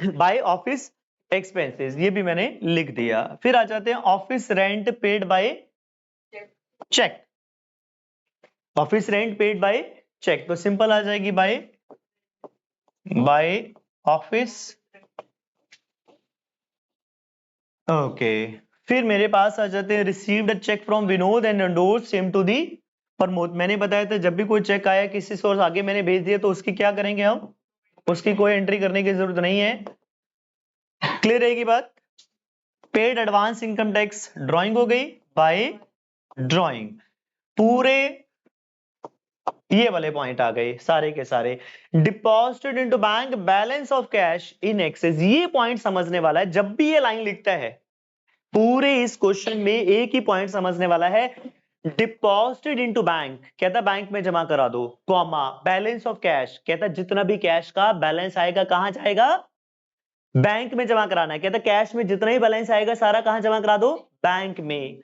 बाय ऑफिस एक्सपेंसेस, ये भी मैंने लिख दिया। फिर आ जाते हैं office rent paid by cheque. Office rent paid by cheque तो सिंपल आ जाएगी बाय ऑफिस। ओके फिर मेरे पास आ जाते हैं received a cheque from Vinod and endorse same to the Pramod. मैंने बताया था जब भी कोई चेक आया किसी सोर्स आगे मैंने भेज दिया तो उसकी क्या करेंगे हम? उसकी कोई एंट्री करने की जरूरत नहीं है। क्लियर रहेगी बात? Paid advance income tax drawing हो गई बाय ड्राइंग। पूरे ये वाले पॉइंट आ गए सारे के सारे। Deposited into bank balance of cash in excess, ये पॉइंट समझने वाला है। जब भी ये लाइन लिखता है पूरे इस क्वेश्चन में एक ही पॉइंट समझने वाला है। डिपॉजिटेड इनटू बैंक कहता बैंक में जमा करा दो, कॉमा बैलेंस ऑफ कैश कहता जितना भी कैश का बैलेंस आएगा कहां जाएगा? बैंक में जमा कराना है। कहता कैश में जितना ही बैलेंस आएगा सारा कहां जमा करा दो? बैंक में।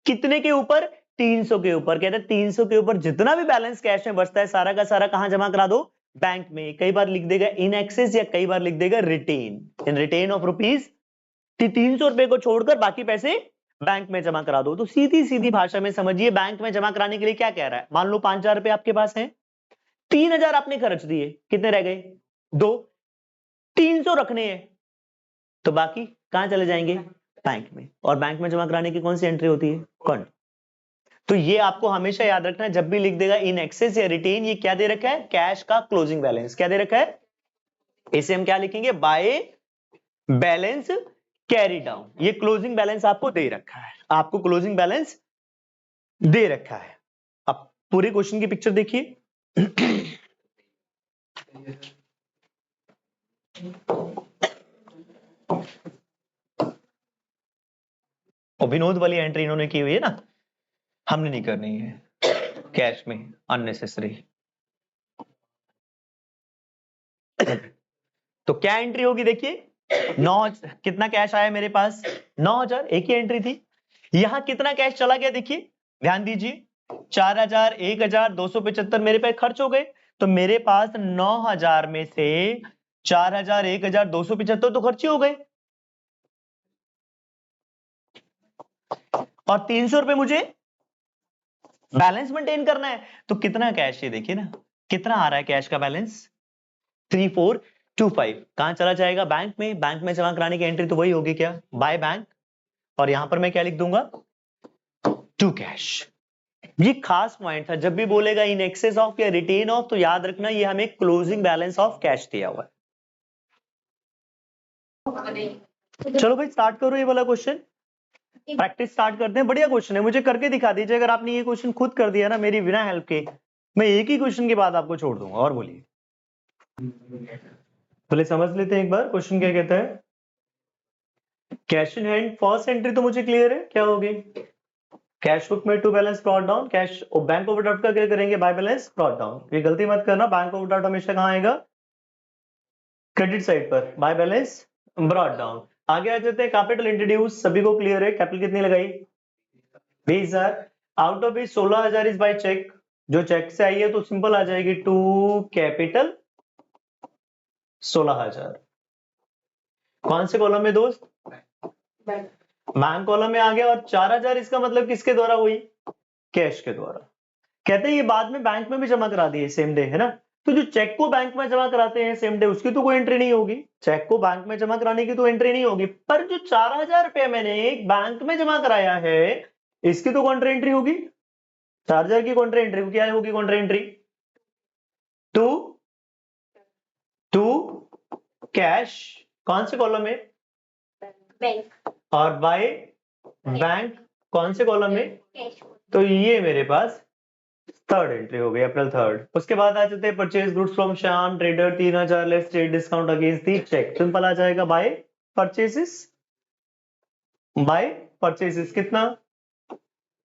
कितने के ऊपर? 300 के ऊपर। कहते 300 के ऊपर जितना भी बैलेंस कैश में बचता है सारा का सारा कहां जमा करा दो? बैंक में। कई बार लिख देगा इन एक्सेस या कई बार लिख देगा written, in written of rupees. 300 रुपए को छोड़कर बाकी पैसे बैंक में जमा करा दो। तो सीधी सीधी भाषा में समझिए बैंक में जमा कराने के लिए क्या कह रहा है। मान लो 5000 रुपए आपके पास है, 3000 आपने खर्च दिए, कितने रह गए? 2। 300 रखने हैं तो बाकी कहां चले जाएंगे? बैंक में। और बैंक में जमा कराने की कौन सी एंट्री होती है? कौन? तो ये आपको हमेशा याद रखना है। जब भी लिख देगा इन एक्सेस या रिटेन, ये क्या दे रखा है? कैश का क्लोजिंग बैलेंस। क्या दे रखा है? इसे हम क्या लिखेंगे? By balance carry down. ये क्लोजिंग बैलेंस आपको दे रखा है, आपको क्लोजिंग बैलेंस दे रखा है। अब पूरे क्वेश्चन की पिक्चर देखिए। और विनोद वाली एंट्री इन्होंने की हुई है ना, हमने नहीं करनी है कैश में, अननेसेसरी। तो क्या एंट्री होगी देखिए। 9 कितना कैश आया मेरे पास? 9000, एक ही एंट्री थी। यहां कितना कैश चला गया देखिए, ध्यान दीजिए। 4000, 1000, 275 मेरे पे खर्च हो गए। तो मेरे पास 9000 में से 4000, 1000, 275 तो खर्च ही हो गए। और 300 रुपए मुझे बैलेंस मेंटेन करना है। तो कितना कैश है देखिए ना, कितना आ रहा है कैश का बैलेंस? 3425। कहां चला जाएगा? बैंक में। बैंक में जमा कराने की एंट्री तो वही होगी क्या? By bank. और यहां पर मैं क्या लिख दूंगा? To cash. ये खास पॉइंट था, जब भी बोलेगा इन एक्सेस ऑफ या रिटेन ऑफ तो याद रखना ये हमें क्लोजिंग बैलेंस ऑफ कैश दिया हुआ है। चलो भाई स्टार्ट करो ये वाला क्वेश्चन, प्रैक्टिस स्टार्ट करते हैं। बढ़िया क्वेश्चन है, मुझे करके दिखा दीजिए। अगर आपने ये क्वेश्चन खुद कर दिया ना मेरी बिना हेल्प के, मैं एक ही क्वेश्चन के बाद आपको छोड़ दूंगा। और बोलिए, पहले समझ लेते हैं एक बार क्वेश्चन क्या कहता है। Cash in hand first entry तो मुझे क्लियर है, क्या होगी? कैश बुक में to balance brought down. Cash bank overdraft का क्या करेंगे? By balance brought down. ये गलती मत करना, बैंक ओवरड्राफ्ट हमेशा कहां आएगा? क्रेडिट साइड पर। By balance brought down. आगे आ जाते हैं कैपिटल इंट्रोड्यूस, सभी को क्लियर है। कैपिटल कितनी लगाई? 20000। Out of 16,000 is by cheque, जो चेक से आई है तो सिंपल आ जाएगी टू कैपिटल 16,000। कौन से कॉलम में दोस्त? बैंक कॉलम में आ गया। और 4,000 इसका मतलब किसके द्वारा हुई? कैश के द्वारा। कहते हैं ये बाद में बैंक में भी जमा करा दिए सेम डे, है ना। तो जो चेक को बैंक में जमा कराते हैं सेम डे, उसकी तो कोई एंट्री नहीं होगी। चेक को बैंक में जमा कराने की तो एंट्री नहीं होगी, पर जो 4,000 रुपए मैंने बैंक में जमा कराया है इसकी तो कॉन्ट्रा एंट्री होगी। 4,000 की कॉन्ट्रा एंट्री क्या होगी? कॉन्ट्रा एंट्री टू कैश, कौन से कॉलम में? बैंक। और बाय बैंक कौन से कॉलम में? तो ये मेरे पास थर्ड एंट्री हो गई, अप्रैल 3rd। उसके बाद आ जाते हैं purchase goods from Shyam trader 3,000 less state discount against the cheque. Simple आ जाएगा बाय परचेसेस। बाय परचेसेस कितना?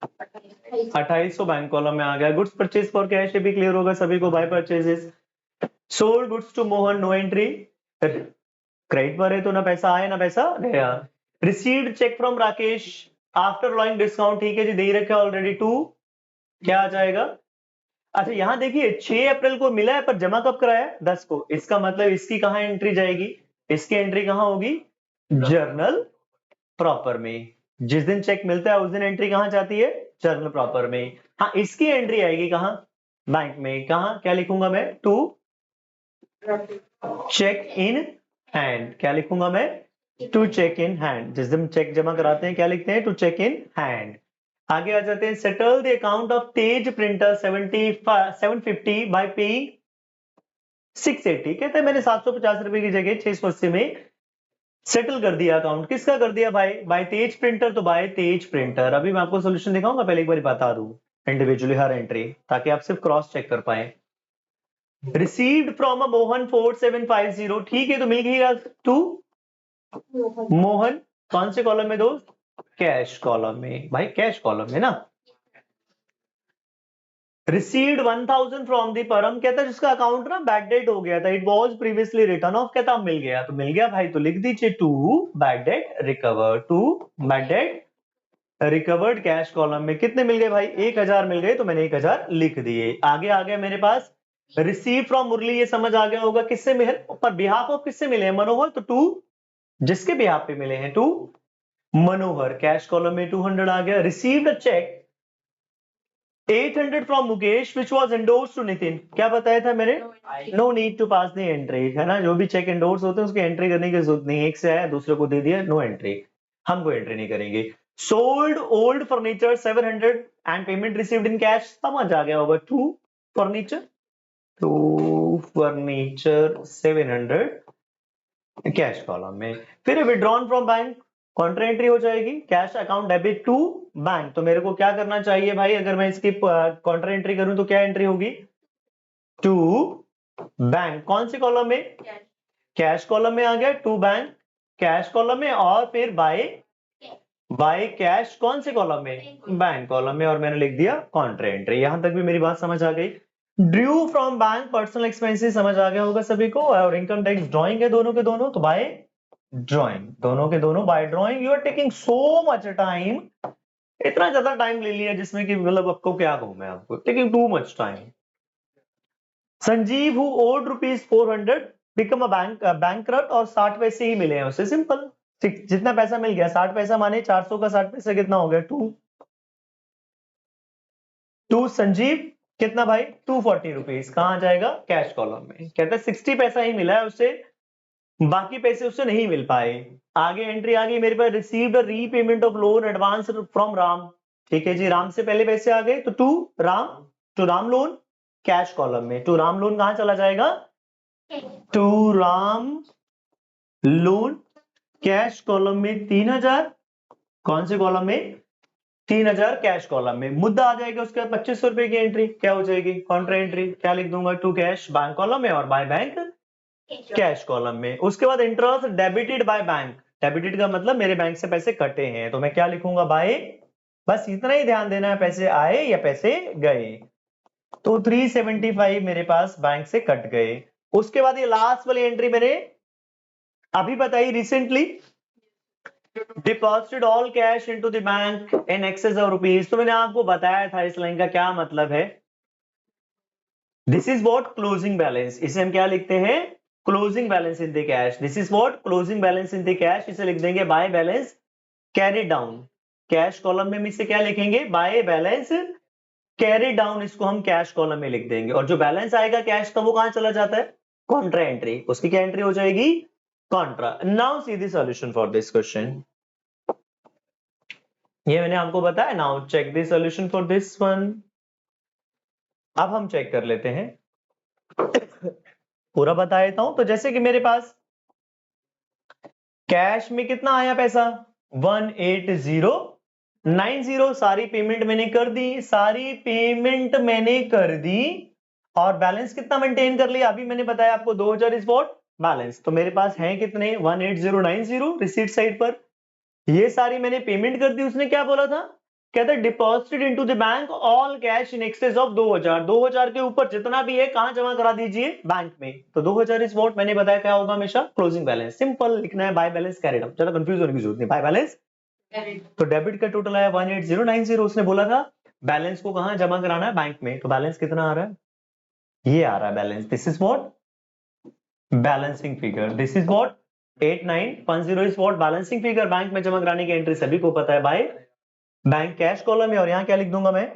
2800 बैंक कॉलम में आ गया। गुड्स परचेज फॉर कैश, ये भी क्लियर होगा सभी को। By purchases. Sold goods to Mohan, no entry. Credit पर है तो ना पैसा आया ना पैसा गया। Received cheque from Rakesh after allowing discount, ठीक है जी, दे ही रखा ऑलरेडी। टू क्या आ जाएगा? अच्छा यहां देखिए 6 अप्रैल को मिला है पर जमा कब कराया? 10 को। इसका मतलब इसकी कहां एंट्री जाएगी? इसकी एंट्री कहां होगी? जर्नल प्रॉपर में। जिस दिन चेक मिलता है उस दिन एंट्री कहां जाती है? जर्नल प्रॉपर में। हाँ इसकी एंट्री आएगी कहां? बैंक में। कहां? क्या लिखूंगा मैं? To cheque in hand. क्या लिखूंगा मैं? To cheque in hand. जिस दिन चेक जमा कराते हैं क्या लिखते हैं? To cheque in hand. आगे आ जाते हैं। Settle the account of Tej printer 750 by paying 680। कहते हैं मैंने 750 रुपए की जगह 680 में सेटल कर दिया अकाउंट। किसका कर दिया भाई? बाय तेज प्रिंटर। तो बाय तेज प्रिंटर। अभी मैं आपको सोल्यूशन दिखाऊंगा, पहले एक बार बता दूं इंडिविजुअली हर एंट्री, ताकि आप सिर्फ क्रॉस चेक कर पाए। रिसीव्ड फ्रॉम अ मोहन 4750, ठीक है तो मिल गई टू मोहन। कौन से कॉलम में दोस्त? कैश कॉलम में। भाई कैश कॉलम में ना। रिसीव्ड 1000 फ्रॉम दी परम, कहता है जिसका अकाउंट ना बैड डेट हो गया था, it was previously return of, कहता मिल गया। तो मिल गया भाई, तो लिख दीजिए to bad debt recover. To bad debt recovered cash column में। कितने मिल गए भाई? 1,000 मिल गए, तो मैंने 1,000 लिख दिए। आगे आ गया मेरे पास रिसीव फ्रॉम मुरली, ये समझ आ गया होगा किससे मिले, पर बिहाफ ऑफ किससे मिले? मनोहर। तो टू जिसके बिहाफ पे मिले हैं टू मनोहर। कैश कॉलम में 200 आ गया। Received a cheque 800 from Mukesh which was endorse to Nitin. क्या बताया था मैंने? No need to pass the entry, है ना। जो भी चेक एंडोर्स होते हैं उसकी एंट्री करने की जरूरत नहीं। एक से आया दूसरे को दे दिया, नो एंट्री, हम कोई एंट्री नहीं करेंगे। Sold old furniture 700 and payment received in cash, समझ आ गया होगा। टू फर्नीचर 700 कैश कॉलम में। फिर withdrawn from bank, contra entry हो जाएगी। Cash account debit to bank. तो मेरे को क्या करना चाहिए भाई? अगर मैं इसकी कॉन्ट्रा एंट्री करूं तो क्या एंट्री होगी? To bank. कौन सी कॉलम में? कैश कॉलम में आ गया। टू बैंक कैश कॉलम में, और फिर बाय कैश कौन से कॉलम में? बैंक कॉलम में। और मैंने लिख दिया कॉन्ट्रा एंट्री। यहां तक भी मेरी बात समझ आ गई। Drew from bank personal expenses समझ आ गया होगा सभी को। और इनकम टैक्स ड्राइंग है दोनों के दोनों, तो बाय ड्राइंग। दोनों के दोनों by drawing. You are taking so much time, इतना ज्यादा टाइम ले लिया जिसमें कि मतलब आपको क्या कहूं मैं, आपको taking too much time. Sanjeev who owed ₹400 become a bankrupt, और 60 पैसे ही मिले हैं उसे। सिंपल, जितना पैसा मिल गया 60 पैसा, माने 400 का 60 पैसा कितना हो गया? टू संजीव कितना भाई? ₹240। कहां जाएगा? कैश कॉलम में। कहता है 60 पैसा ही मिला है उससे, बाकी पैसे उससे नहीं मिल पाए। आगे एंट्री आ गई मेरे पास, received repayment of loan advance from Ram. ठीक है जी, राम से पहले पैसे आ गए, तो to Ram loan cash column में। टू राम लोन कहां चला जाएगा? To Ram loan cash column में 3,000। कौन से कॉलम में? 3,000 कैश कॉलम में। मुद्दा आ जाएगा उसके बाद 2,500 रुपए की एंट्री क्या हो जाएगी? Contra entry. क्या लिख दूंगा? टू कैश बैंक कॉलम में, और बाय बैंक कैश कॉलम में। उसके बाद interest debited by bank. Debited का मतलब मेरे बैंक से पैसे कटे हैं, तो मैं क्या लिखूंगा? बाय। बस इतना ही ध्यान देना है, पैसे आए या पैसे गए। तो 375 मेरे पास बैंक से कट गए। उसके बाद ये लास्ट वाली एंट्री मैंने अभी बताई recently, deposited all cash into the bank in excess of rupees. तो मैंने आपको बताया था इस लाइन का क्या मतलब है। This is what closing balance, इसे हम क्या लिखते हैं, closing balance in the cash. This is what closing balance in the cash, इसे लिख देंगे by balance carry down. Cash column में हम इसे क्या लिखेंगे, बाय बैलेंस कैरी डाउन, इसको हम कैश कॉलम में लिख देंगे। और जो बैलेंस आएगा कैश का वो कहां चला जाता है, कॉन्ट्रा एंट्री, उसकी क्या एंट्री हो जाएगी, contra. Now see the solution for this question, ये मैंने आपको बताया। Now check the solution for this one. अब हम चेक कर लेते हैं, पूरा बता देता हूं। तो जैसे कि मेरे पास कैश में कितना आया पैसा, 18090, सारी पेमेंट मैंने कर दी, सारी पेमेंट मैंने कर दी, और बैलेंस कितना मेंटेन कर लिया, अभी मैंने बताया आपको 2000 इज व्हाट बैलेंस। तो मेरे पास है कितने, 18090 रिसीट साइड पर, ये सारी मैंने पेमेंट कर दी। उसने क्या बोला था, कहता है deposited into the bank all cash in excess of 2000, 2000 के ऊपर जितना भी है कहां जमा करा दीजिए, बैंक में। तो 2000 इज व्हाट, मैंने बताया क्या होगा हमेशा, क्लोजिंग बैलेंस। सिंपल लिखना है, बाय बैलेंस कैरिड आउट, ज्यादा कंफ्यूज होने की जरूरत नहीं, बाय बैलेंस। तो डेबिट का टोटल आया 18090, उसने बोला था बैलेंस को कहां जमा कराना है, बैंक में। तो बैलेंस कितना आ रहा है, ये आ रहा है balance. This is what balancing figure, this is what 8910 is what balancing figure. Bank में जमा कराने की एंट्री सभी को पता है, बाय बैंक कैश कॉलम में। और यहां क्या लिख दूंगा मैं,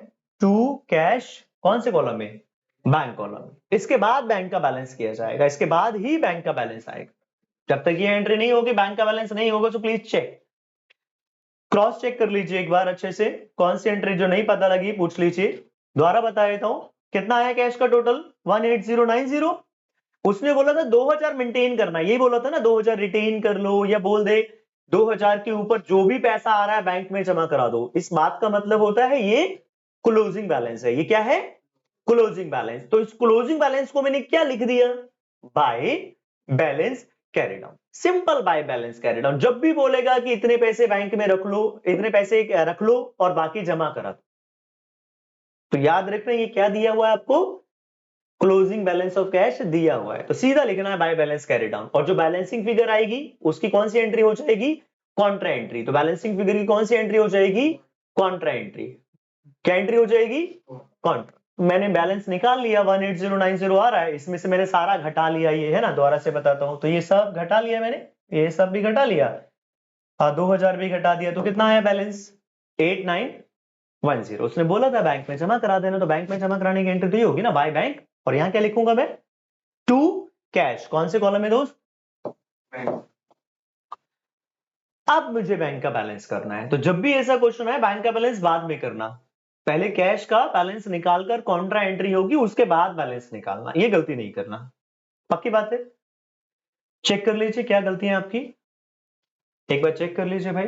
टू कैश, कौन से कॉलम में, बैंक कॉलम। इसके बाद बैंक का बैलेंस किया जाएगा, इसके बाद ही बैंक का बैलेंस आएगा। जब तक ये एंट्री नहीं होगी, बैंक का बैलेंस नहीं होगा। तो प्लीज चेक, क्रॉस चेक कर लीजिए एक बार अच्छे से, कौन सी एंट्री जो नहीं पता लगी पूछ लीजिए। दोबारा बता देता हूं, कितना आया कैश का टोटल 18090। उसने बोला था 2000 मेंटेन करना, यही बोला था ना, 2000 रिटेन कर लो, या बोल दे 2000 के ऊपर जो भी पैसा आ रहा है बैंक में जमा करा दो। इस बात का मतलब होता है ये क्लोजिंग बैलेंस है। ये क्या है, क्लोजिंग बैलेंस। तो इस क्लोजिंग बैलेंस को मैंने क्या लिख दिया, by balance carry down. Simple, by balance carry down. जब भी बोलेगा कि इतने पैसे बैंक में रख लो, इतने पैसे रख लो और बाकी जमा करा दो, तो याद रखना ये क्या दिया हुआ है आपको, क्लोजिंग बैलेंस ऑफ कैश दिया हुआ है। तो सीधा लिखना है बाय बैलेंस कैरी डाउन। और जो बैलेंसिंग फिगर आएगी उसकी कौन सी एंट्री हो जाएगी, कॉन्ट्रा एंट्री। तो बैलेंसिंग फिगर की कौन सी एंट्री हो जाएगी, कॉन्ट्रा एंट्री। क्या एंट्री हो जाएगी, कॉन्ट्रा। मैंने बैलेंस निकाल लिया, 18090 आ रहा है, इसमें से मैंने सारा घटा लिया, ये है ना, दोबारा से बताता हूं। तो ये सब घटा लिया मैंने, ये सब भी घटा लिया, 2000 भी घटा दिया, तो कितना आया बैलेंस 8910। उसने बोला था बैंक में जमा करा देना, तो बैंक में जमा कराने की एंट्री तो ये होगी ना, बाय बैंक। और यहां क्या लिखूंगा मैं, टू कैश, कौन से कॉलम में दोस्त, अब मुझे बैंक का बैलेंस करना है। तो जब भी ऐसा क्वेश्चन है, बैंक का बैलेंस बाद में करना, पहले कैश का बैलेंस निकालकर कॉन्ट्रा एंट्री होगी, उसके बाद बैलेंस निकालना, ये गलती नहीं करना। पक्की बात है, चेक कर लीजिए क्या गलती है आपकी, एक बार चेक कर लीजिए भाई।